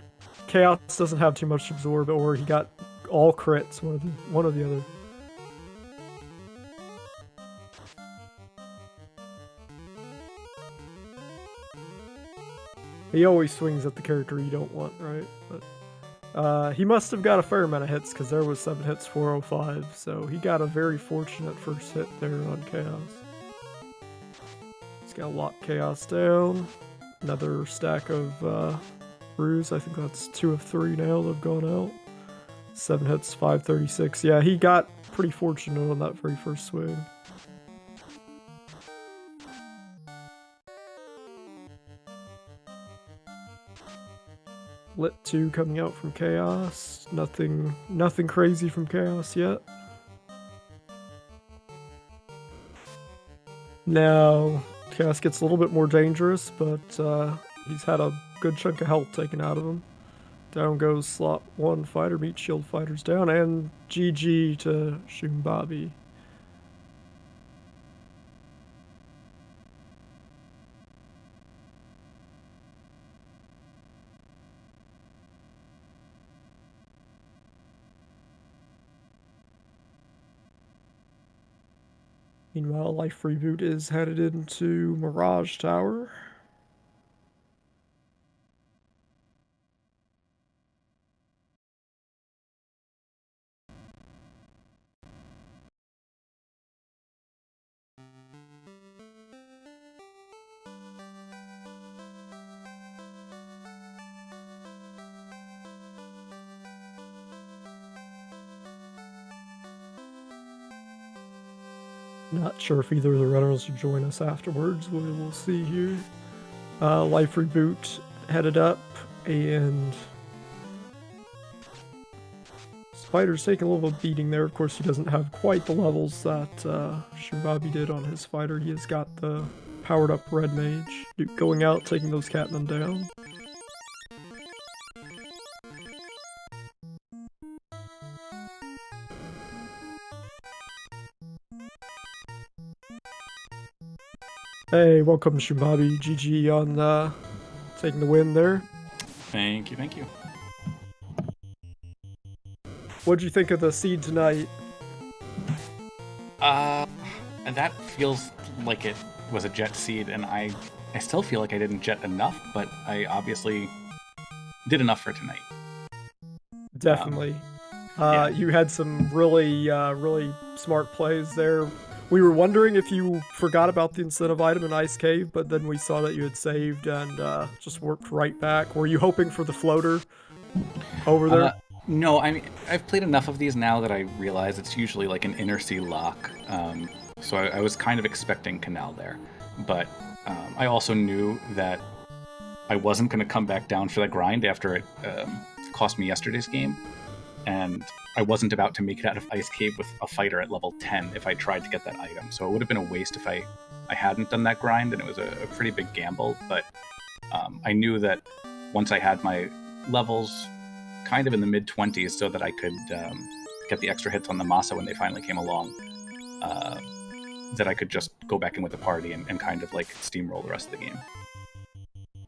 Chaos doesn't have too much absorb, or he got all crits, one or the other. He always swings at the character you don't want, right? But he must have got a fair amount of hits because there was 7 hits 405, so he got a very fortunate first hit there on Chaos. He's got to lock Chaos down. Another stack of ruse. I think that's 2 of 3 now that have gone out. 7 hits, 536. Yeah, he got pretty fortunate on that very first swing. Lit 2 coming out from Chaos. Nothing crazy from Chaos yet. Now, Chaos gets a little bit more dangerous, but he's had a good chunk of health taken out of him. Down goes slot 1 fighter, meat shield fighters down, and GG to shoombabi. Meanwhile, LifeReboot is headed into Mirage Tower. Not sure if either of the runners will join us afterwards. We will see here. LifeReboot headed up, and Spider's taking a little beating there. Of course, he doesn't have quite the levels that shoombabi did on his fighter. He has got the powered up red mage. Going out, taking those Catnum down. Hey, welcome shoombabi. GG on taking the win there. Thank you, thank you. What'd you think of the seed tonight? And that feels like it was a jet seed, and I still feel like I didn't jet enough, but I obviously did enough for tonight. Definitely. Yeah. You had some really smart plays there. We were wondering if you forgot about the incentive item in Ice Cave, but then we saw that you had saved and just worked right back. Were you hoping for the floater over there? No, I mean, I've played enough of these now that I realize it's usually like an inner sea lock. So I was kind of expecting Canal there. But I also knew that I wasn't going to come back down for that grind after it cost me yesterday's game. And I wasn't about to make it out of Ice Cave with a fighter at level 10 if I tried to get that item. So it would have been a waste if I hadn't done that grind, and it was a pretty big gamble. But I knew that once I had my levels kind of in the mid-20s so that I could get the extra hits on the Masa when they finally came along, that I could just go back in with the party and kind of like steamroll the rest of the game.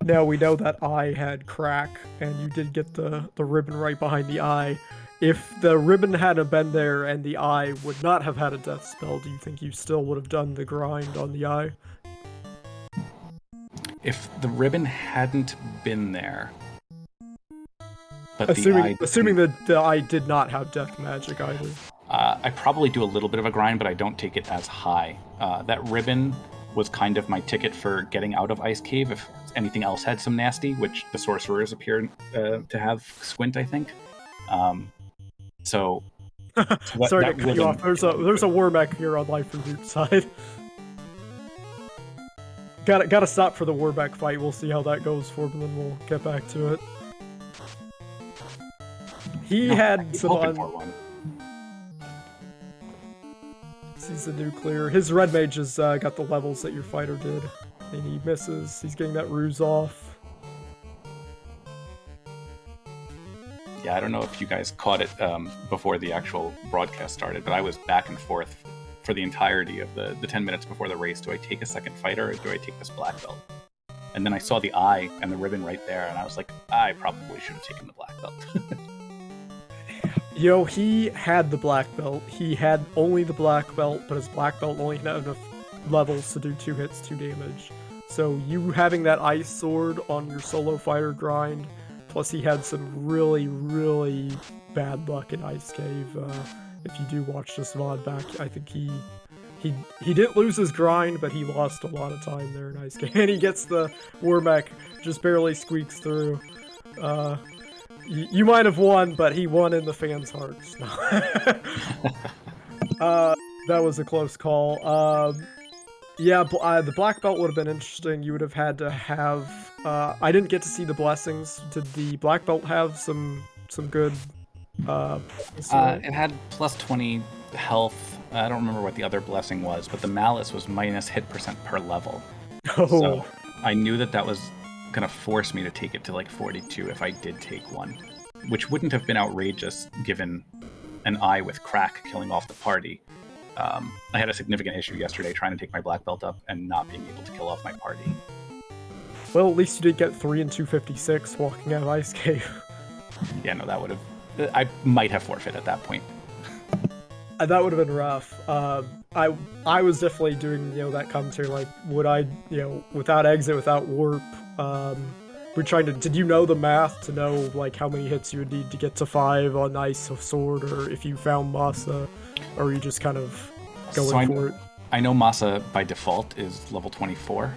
Now we know that eye had crack, and you did get the ribbon right behind the eye. If the ribbon hadn't been there and the eye would not have had a death spell, do you think you still would have done the grind on the eye? If the ribbon hadn't been there, but assuming that the eye did not have death magic either. I probably do a little bit of a grind, but I don't take it as high. That ribbon was kind of my ticket for getting out of Ice Cave if anything else had some nasty, which the sorcerers appear to have Squint, I think. So sorry to cut you off. There's a war mech here on LifeReboot side. Gotta stop for the war mech fight. We'll see how that goes for him, and then we'll get back to it. He had some He's a nuclear. His red mage has got the levels that your fighter did, and he misses. He's getting that ruse off. Yeah, I don't know if you guys caught it before the actual broadcast started, but I was back and forth for the entirety of the 10 minutes before the race. Do I take a second fighter, or do I take this black belt? And then I saw the eye and the ribbon right there, and I was like, I probably should have taken the black belt. He had the black belt. He had only the black belt, but his black belt only had enough levels to do 2 hits, 2 damage. So you having that ice sword on your solo fighter grind, plus he had some really, really bad luck in Ice Cave. If you do watch this VOD back, I think he didn't lose his grind, but he lost a lot of time there in Ice Cave. And he gets the war mech, just barely squeaks through. You might have won, but he won in the fans' hearts. That was a close call. Yeah, the black belt would have been interesting. You would have had to have. I didn't get to see the blessings. Did the black belt have some good? Blessings tonight? It had plus 20 health. I don't remember what the other blessing was, but the malice was minus hit percent per level. So Oh, I knew that that was going to force me to take it to like 42 if I did take one, which wouldn't have been outrageous given an eye with crack killing off the party. I had a significant issue yesterday trying to take my black belt up and not being able to kill off my party. well, at least you did get 3 and 256 walking out of Ice Cave. Yeah, no, that would have. I might have forfeit at that point. That would have been rough. I was definitely doing that commentary like, would I without exit, without warp. We're trying to. Did you know the math to know like how many hits you would need to get to 5 on Ice of Sword, or if you found Masa, or are you just kind of going for it? I know Masa by default is level 24,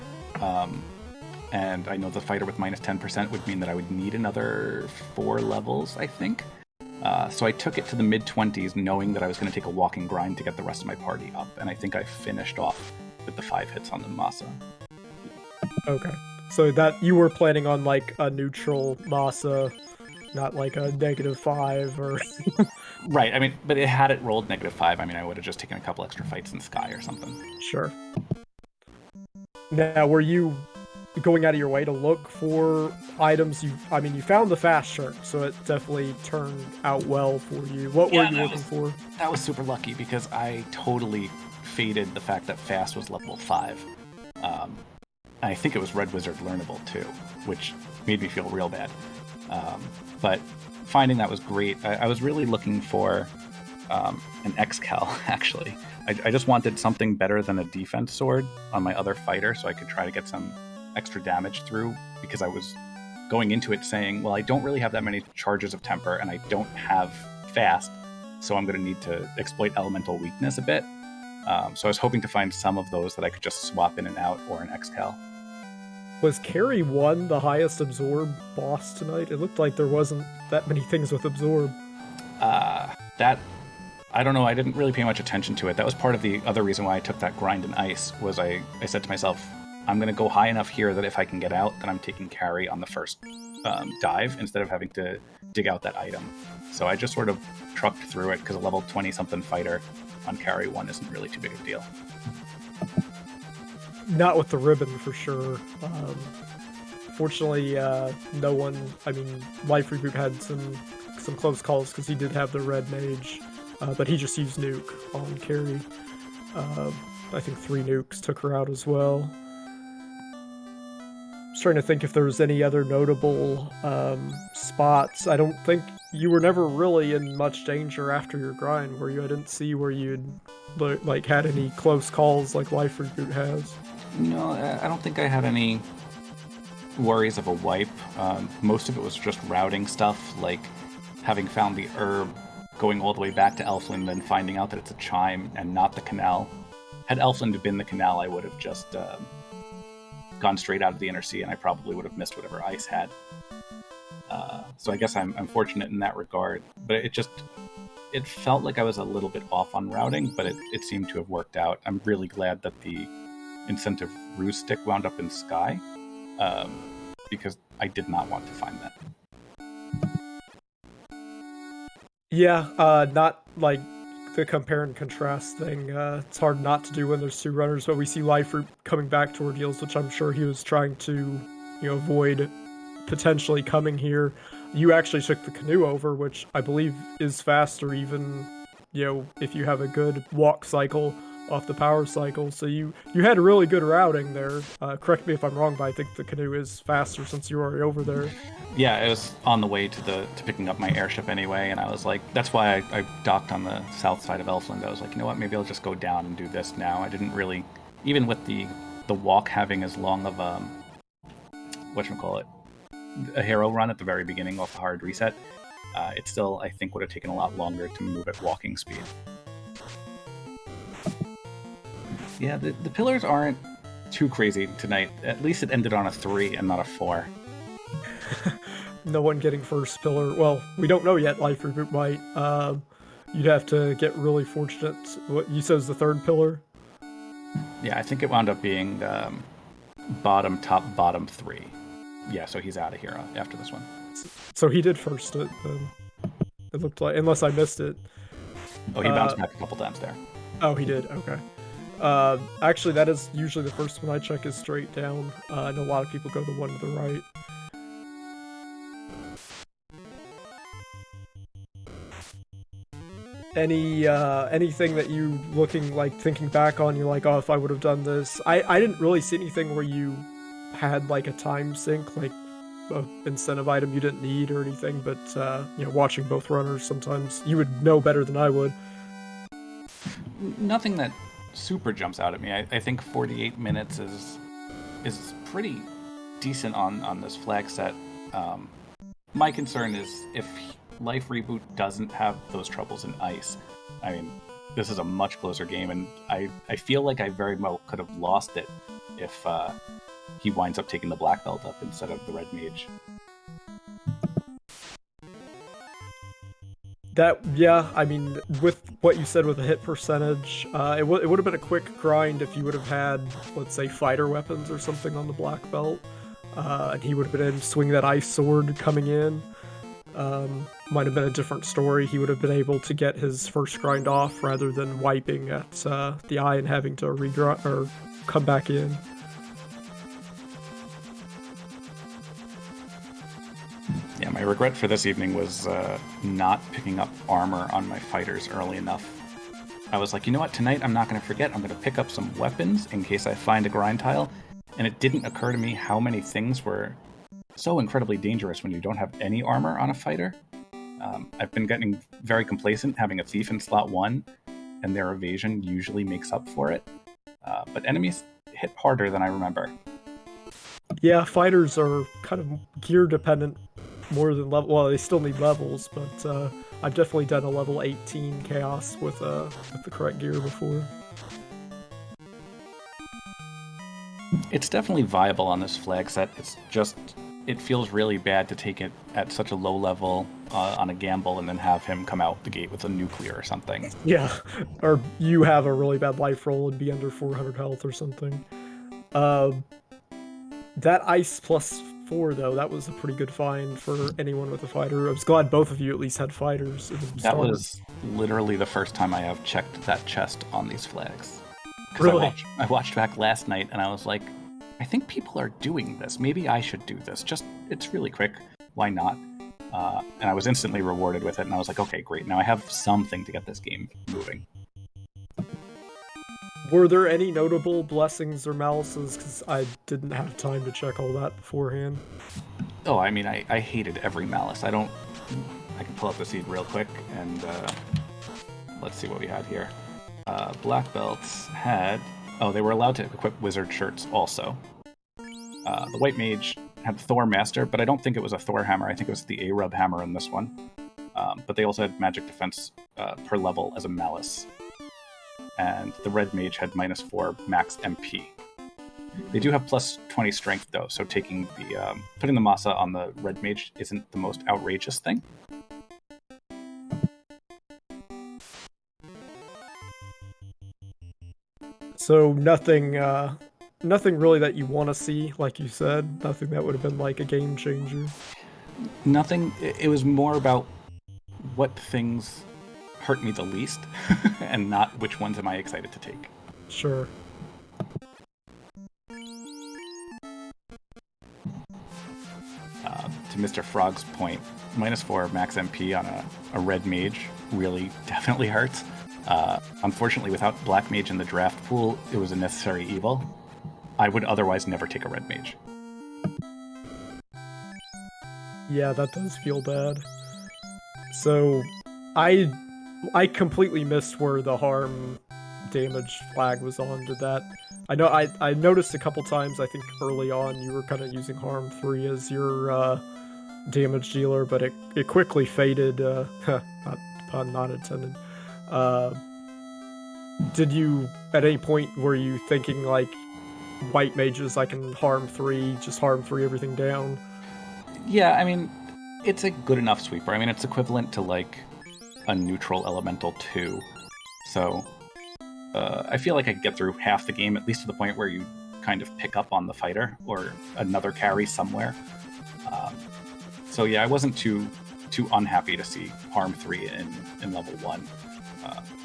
and I know the fighter with minus 10% would mean that I would need another 4 levels, I think. So I took it to the mid-20s, knowing that I was going to take a walking grind to get the rest of my party up, and I think I finished off with the 5 hits on the Masa. Okay, so that you were planning on like a neutral Masa, not like a -5 or. Right, I mean, but it had it rolled -5. I mean, I would have just taken a couple extra fights in the sky or something. Sure. Now, were you going out of your way to look for items? You found the fast shirt, so it definitely turned out well for you. What were you looking for? That was super lucky because I totally faded the fact that fast was level 5. I think it was Red Wizard learnable too, which made me feel real bad. But finding that was great. I was really looking for an X-Cal, actually. I just wanted something better than a defense sword on my other fighter so I could try to get some extra damage through, because I was going into it saying, well, I don't really have that many charges of temper and I don't have fast, so I'm going to need to exploit elemental weakness a bit. So I was hoping to find some of those that I could just swap in and out, or an X-Cal. Was Carry 1 the highest absorb boss tonight? It looked like there wasn't that many things with absorb. That, I don't know, I didn't really pay much attention to it. That was part of the other reason why I took that grind in ice, was I said to myself, I'm going to go high enough here that if I can get out, then I'm taking carry on the first dive instead of having to dig out that item. So I just sort of trucked through it, because a level 20-something fighter on carry 1 isn't really too big of a deal. Not with the ribbon, for sure. Fortunately, no one. I mean, LifeReboot had some close calls because he did have the red mage, but he just used nuke on carry. I think 3 nukes took her out as well. Just trying to think if there was any other notable spots. I don't think you were never really in much danger after your grind, were you? I didn't see where you'd like had any close calls like LifeReboot has. No, I don't think I had any worries of a wipe. Most of it was just routing stuff, like having found the herb, going all the way back to Elfland, then finding out that it's a chime and not the canal. Had Elfland been the canal, I would have just gone straight out of the inner sea, and I probably would have missed whatever ice had. So I guess I'm fortunate in that regard. But it felt like I was a little bit off on routing, but it seemed to have worked out. I'm really glad that the incentive ruse stick wound up in Sky, because I did not want to find that. Yeah, not like the compare and contrast thing. It's hard not to do when there's 2 runners, but we see LifeReboot coming back to ordeals, which I'm sure he was trying to, avoid potentially coming here. You actually took the canoe over, which I believe is faster, even, if you have a good walk cycle off the power cycle. So you had really good routing there. Correct me if I'm wrong, but I think the canoe is faster since you're already over there. Yeah, it was on the way to picking up my airship anyway, and I was like, that's why I docked on the south side of Elfland. I was like, you know what, maybe I'll just go down and do this now. I didn't really, even with the walk having as long of a hero run at the very beginning off the hard reset, it still, I think, would have taken a lot longer to move at walking speed. Yeah, the pillars aren't too crazy tonight. At least it ended on a 3 and not a 4. No one getting first pillar. Well, we don't know yet. LifeReboot might. You'd have to get really fortunate. What you said is the 3rd pillar? Yeah, I think it wound up being bottom, top, bottom 3. Yeah, so he's out of here after this one. So he did first it, then. It looked like, unless I missed it. Oh, he bounced back a couple times there. Oh, he did, okay. Actually, that is usually the first one I check is straight down. I know a lot of people go the one to the right. Anything that you thinking back on, you're like, oh, if I would have done this. I didn't really see anything where you had like a time sink, like an incentive item you didn't need or anything, but watching both runners, sometimes you would know better than I would. Nothing that super jumps out at me. I think 48 minutes is pretty decent on this flag set. My concern is if LifeReboot doesn't have those troubles in ice. I mean, this is a much closer game, and I feel like I very well could have lost it if he winds up taking the black belt up instead of the red mage. I mean, with what you said with the hit percentage, it would have been a quick grind if you would have had, let's say, fighter weapons or something on the black belt, and he would have been able to swing that ice sword coming in. Might have been a different story. He would have been able to get his first grind off rather than wiping at the eye and having to regrind or come back in. Yeah, my regret for this evening was not picking up armor on my fighters early enough. I was like, you know what, tonight I'm not going to forget. I'm going to pick up some weapons in case I find a grind tile. And it didn't occur to me how many things were so incredibly dangerous when you don't have any armor on a fighter. I've been getting very complacent having a thief in slot 1, and their evasion usually makes up for it. But enemies hit harder than I remember. Yeah, fighters are kind of gear dependent more than level. Well, they still need levels, but I've definitely done a level 18 chaos with the correct gear before. It's definitely viable on this flag set. It's just, it feels really bad to take it at such a low level on a gamble and then have him come out the gate with a nuclear or something. Yeah, or you have a really bad life roll and be under 400 health or something. That ice plus 4, though, that was a pretty good find for anyone with a fighter. I was glad both of you at least had fighters. That was literally the first time I have checked that chest on these flags. Really? I watched back last night and I was like, I think people are doing this. Maybe I should do this. It's really quick. Why not? And I was instantly rewarded with it, and I was like, okay, great. Now I have something to get this game moving. Were there any notable blessings or malices? Because I didn't have time to check all that beforehand. Oh, I mean, I hated every malice. I can pull up the seed real quick, and let's see what we had here. Black belts had... Oh, they were allowed to equip wizard shirts also. The white mage had Thor Master, but I don't think it was a Thor hammer. I think it was the A-Rub hammer in this one. But they also had magic defense per level as a malice. And the red mage had -4 max MP. They do have plus 20 strength, though, so putting the masa on the red mage isn't the most outrageous thing. So nothing really that you want to see, like you said. Nothing that would have been like a game changer. Nothing. It was more about what things hurt me the least, and not which ones am I excited to take. Sure. To Mr. Frog's point, -4 max MP on a red mage really definitely hurts. Unfortunately, without black mage in the draft pool, it was a necessary evil. I would otherwise never take a red mage. Yeah, that does feel bad. So, I completely missed where the harm damage flag was on. Did that? I know I noticed a couple times, I think early on, you were kind of using harm 3 as your damage dealer, but it quickly faded. Pun not intended. Did you, at any point, were you thinking like, white mages, I can harm 3, just harm 3 everything down? Yeah, I mean, it's a good enough sweeper. I mean, it's equivalent to like a neutral elemental 2. So I feel like I could get through half the game, at least to the point where you kind of pick up on the fighter or another carry somewhere. So yeah, I wasn't too unhappy to see Harm 3 in level 1.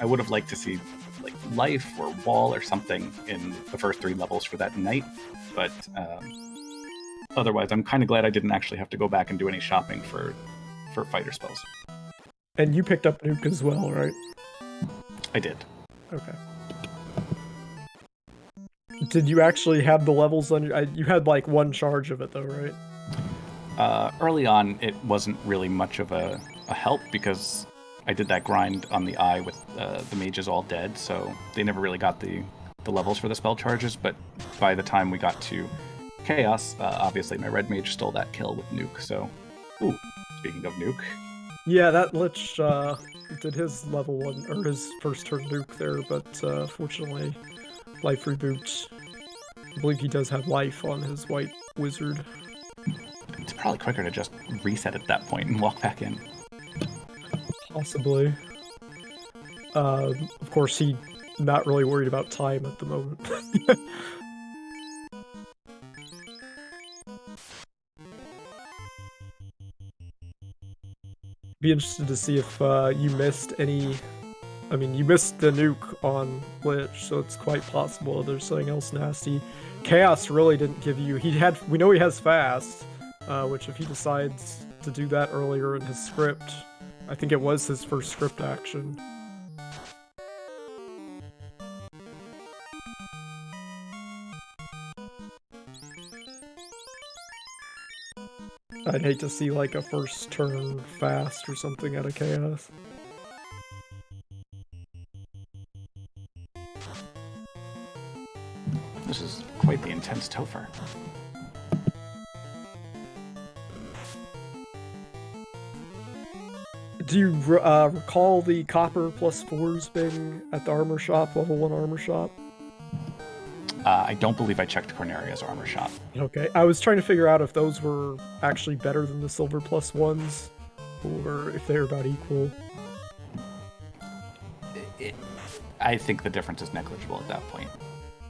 I would have liked to see like Life or Wall or something in the first 3 levels for that night, but otherwise I'm kind of glad I didn't actually have to go back and do any shopping for fighter spells. And you picked up Nuke as well, right? I did. Okay. Did you actually have the levels on your... You had like one charge of it though, right? Early on, it wasn't really much of a help because I did that grind on the eye with the mages all dead, so they never really got the levels for the spell charges, but by the time we got to Chaos, obviously my red mage stole that kill with Nuke, so... Ooh, speaking of Nuke... Yeah, that Lich did his level 1, or his first turn Nuke there, but fortunately, LifeReboot, I believe he does have life on his white wizard. It's probably quicker to just reset at that point and walk back in. Possibly. Of course, he's not really worried about time at the moment. Be interested to see if you missed any... I mean, you missed the nuke on Lich, so it's quite possible there's something else nasty. Chaos really didn't give you... We know he has fast, which if he decides to do that earlier in his script, I think it was his first script action. I'd hate to see like a first turn fast or something out of Chaos. This is quite the intense Topher. Do you recall the copper +4s being at the armor shop, level 1 armor shop? I don't believe I checked Corneria's armor shop. Okay, I was trying to figure out if those were actually better than the silver +1s, or if they were about equal. I think the difference is negligible at that point,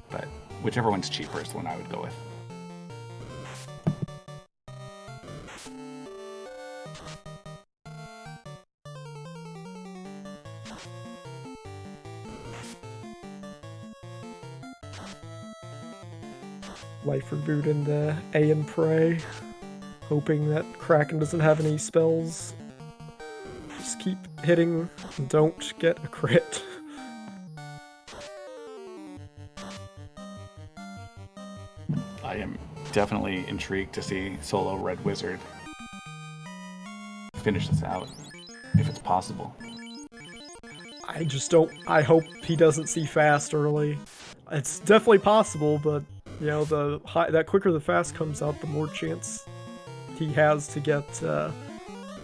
but whichever one's cheaper is the one I would go with. LifeReboot into A and Pray, hoping that Kraken doesn't have any spells. Just keep hitting and don't get a crit. I am definitely intrigued to see solo Red Wizard finish this out, if it's possible. I just don't... I hope he doesn't see fast early. It's definitely possible, but, you know, that quicker the fast comes out, the more chance he has to get...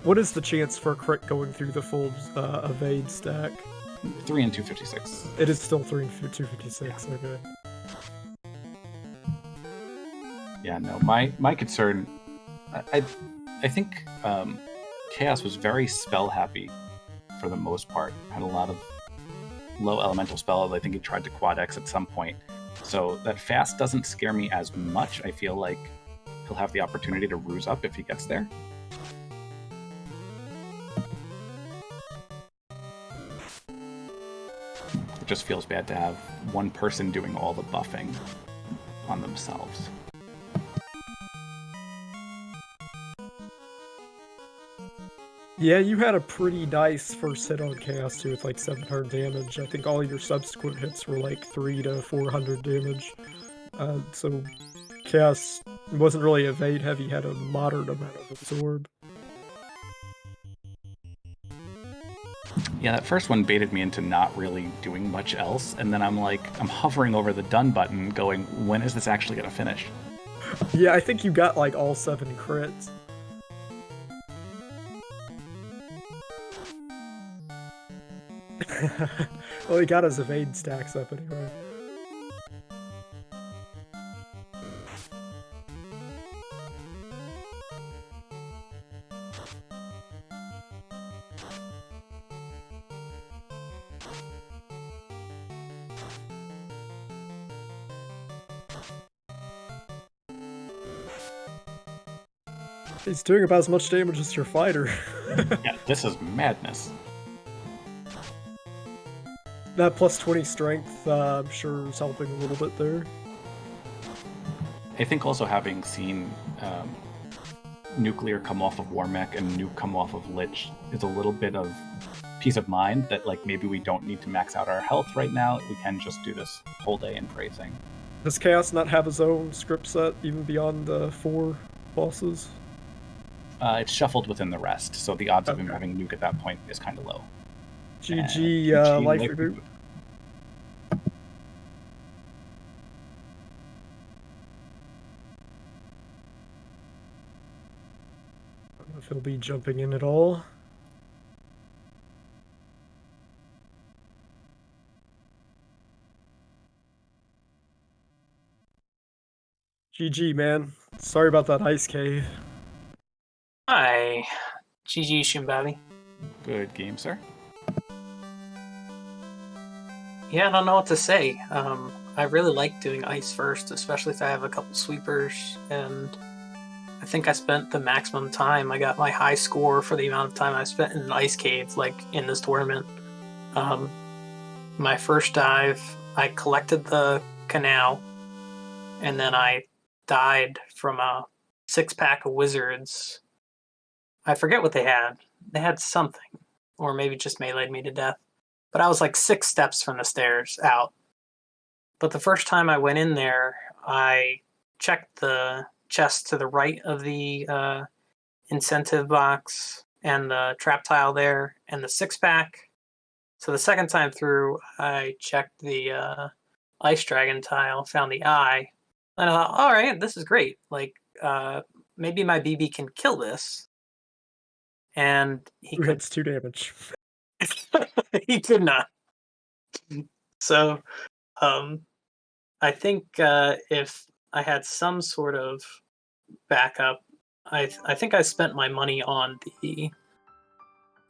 what is the chance for a crit going through the full evade stack? 3 and 256. It is still 3 and 256, okay. Yeah, no, my concern... I think Chaos was very spell happy for the most part. Had a lot of low elemental spells. I think he tried to quad X at some point. So that fast doesn't scare me as much. I feel like he'll have the opportunity to ruse up if he gets there. It just feels bad to have one person doing all the buffing on themselves. Yeah, you had a pretty nice first hit on Chaos too with like 700 damage. I think all your subsequent hits were like 300 to 400 damage. So Chaos wasn't really evade heavy, had a moderate amount of absorb. Yeah, that first one baited me into not really doing much else, and then I'm hovering over the done button going, when is this actually going to finish? Yeah, I think you got like all 7 crits. Well, he got his evade stacks up anyway. He's doing about as much damage as your fighter. Yeah, this is madness. That plus 20 strength, I'm sure, is helping a little bit there. I think also having seen Nuclear come off of Warmech and Nuke come off of Lich is a little bit of peace of mind that like maybe we don't need to max out our health right now. We can just do this whole day in praising. Does Chaos not have his own script set even beyond the 4 bosses? It's shuffled within the rest, so the odds of him having Nuke at that point is kind of low. GG, LifeReboot. I don't know if he'll be jumping in at all. GG, man. Sorry about that ice cave. Hi. GG, shoombabi. Good game, sir. Yeah, I don't know what to say. I really like doing ice first, especially if I have a couple sweepers, and I think I spent the maximum time. I got my high score for the amount of time I spent in an ice cave, like, in this tournament. My first dive, I collected the canal, and then I died from a 6-pack of wizards. I forget what they had. They had something, or maybe just meleeed me to death. But I was like 6 steps from the stairs out. But the first time I went in there, I checked the chest to the right of the incentive box and the trap tile there and the 6-pack. So the second time through, I checked the ice dragon tile, found the eye, and I thought, all right, this is great. Like, maybe my BB can kill this. And he Who hits 2 damage? he did not. So, I think if I had some sort of backup, I think I spent my money on the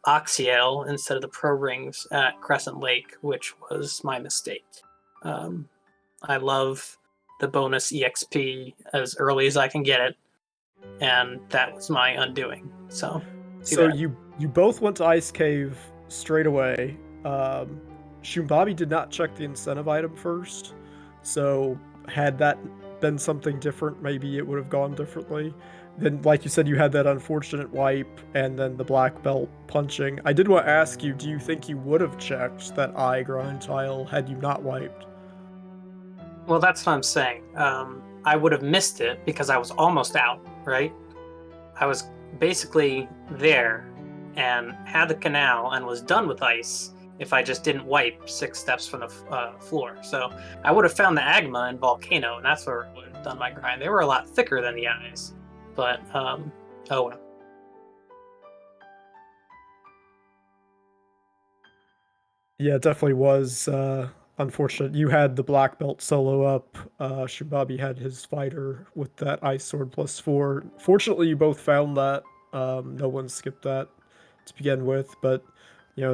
Oxyale instead of the Pro Rings at Crescent Lake, which was my mistake. I love the bonus EXP as early as I can get it, and that was my undoing. So you both went to Ice Cave straight away. Shoombabi did not check the incentive item first, so had that been something different, maybe it would have gone differently. Then, like you said, you had that unfortunate wipe, and then the black belt punching. I did want to ask you, do you think you would have checked that eye grind tile had you not wiped? Well, that's what I'm saying. I would have missed it because I was almost out, right? I was basically there and had the canal and was done with ice if I just didn't wipe 6 steps from the floor. So I would have found the Agma and Volcano, and that's where I would have done my grind. They were a lot thicker than the eyes, but oh well. Yeah, it definitely was unfortunate. You had the black belt solo up. Shoombabi had his fighter with that ice sword +4. Fortunately, you both found that. No one skipped that to begin with, but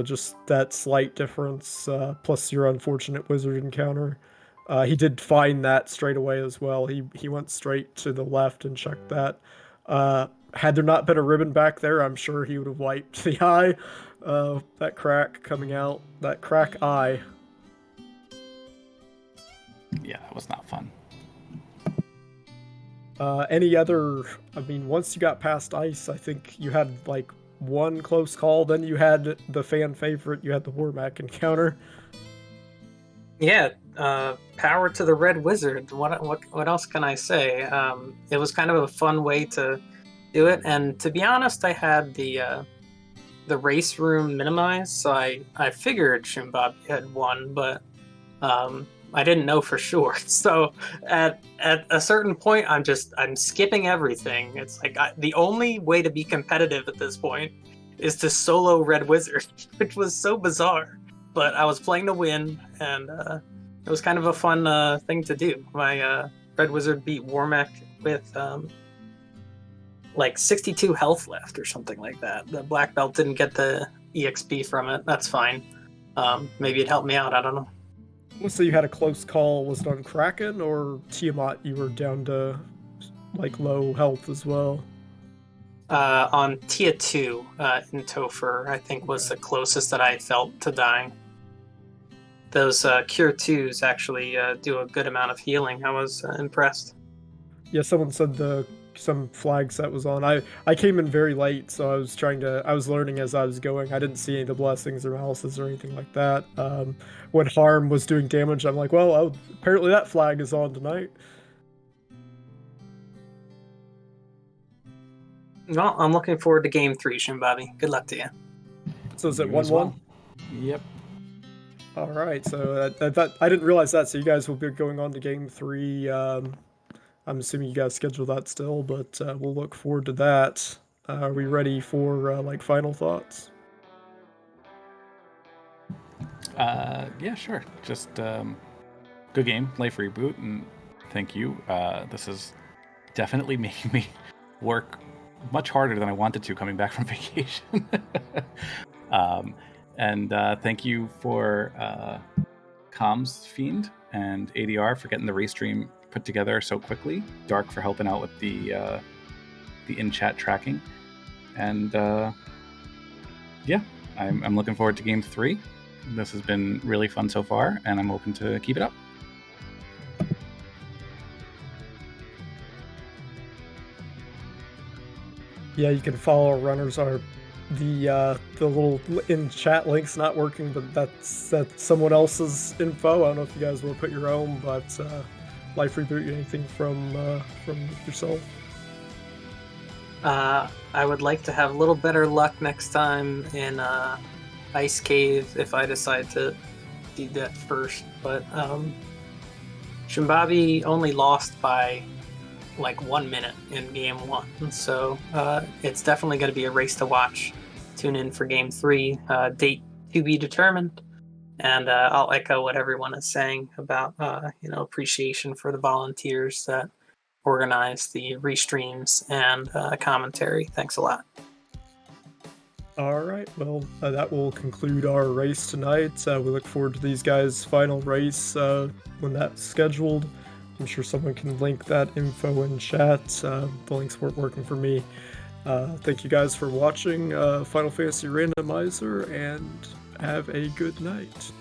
just that slight difference, plus your unfortunate wizard encounter. He did find that straight away as well. He went straight to the left and checked that. Had there not been a ribbon back there, I'm sure he would have wiped the eye. That crack coming out, that crack eye. Yeah, that was not fun. Any other, I mean, once you got past ice, I think you had like one close call, then you had the fan favorite, you had the Warmech encounter. Yeah, power to the Red Wizard. What else can I say? It was kind of a fun way to do it, and to be honest, I had the race room minimized, so I figured Shoombabi had won, but I didn't know for sure. So at a certain point, I'm skipping everything. It's like the only way to be competitive at this point is to solo Red Wizard, which was so bizarre. But I was playing to win, and it was kind of a fun thing to do. My Red Wizard beat Warmech with like 62 health left or something like that. The black belt didn't get the EXP from it. That's fine. Maybe it helped me out. I don't know. So you had a close call. Was it on Kraken or Tiamat? You were down to like low health as well. On Tier 2 in Topher, I think was the closest that I felt to dying. Those Cure 2s actually do a good amount of healing. I was impressed. Yeah, someone said some flag set was on. I came in very late, so I was learning as I was going. I didn't see any of the blessings or malices or anything like that. When harm was doing damage, I'm like, well, apparently that flag is on tonight. Well, I'm looking forward to Game 3, Shoombabi. Good luck to you. So is it You as 1-1? well. Yep. All right, so I didn't realize that. So you guys will be going on to Game 3. I'm assuming you guys schedule that still, but we'll look forward to that. Are we ready for like final thoughts? Yeah, sure. Just good game, LifeReboot, and thank you. This is definitely making me work much harder than I wanted to coming back from vacation. And thank you for Comms Fiend and ADR for getting the restream put together so quickly. Dark for helping out with the in-chat tracking. And yeah, I'm looking forward to Game 3. This has been really fun so far, and I'm hoping to keep it up. Yeah, you can follow our runners. The little in chat link's not working, but that's someone else's info. I don't know if you guys will put your own, but LifeReboot, anything from yourself? I would like to have a little better luck next time in Ice Cave if I decide to do that first. But Shoombabi only lost by like 1 minute in Game 1, so it's definitely going to be a race to watch. Tune in for Game 3, date to be determined. And I'll echo what everyone is saying about appreciation for the volunteers that organize the restreams and commentary. Thanks a lot. All right, well, that will conclude our race tonight. We look forward to these guys' final race when that's scheduled. I'm sure someone can link that info in chat. The links weren't working for me. Thank you guys for watching Final Fantasy Randomizer, and have a good night.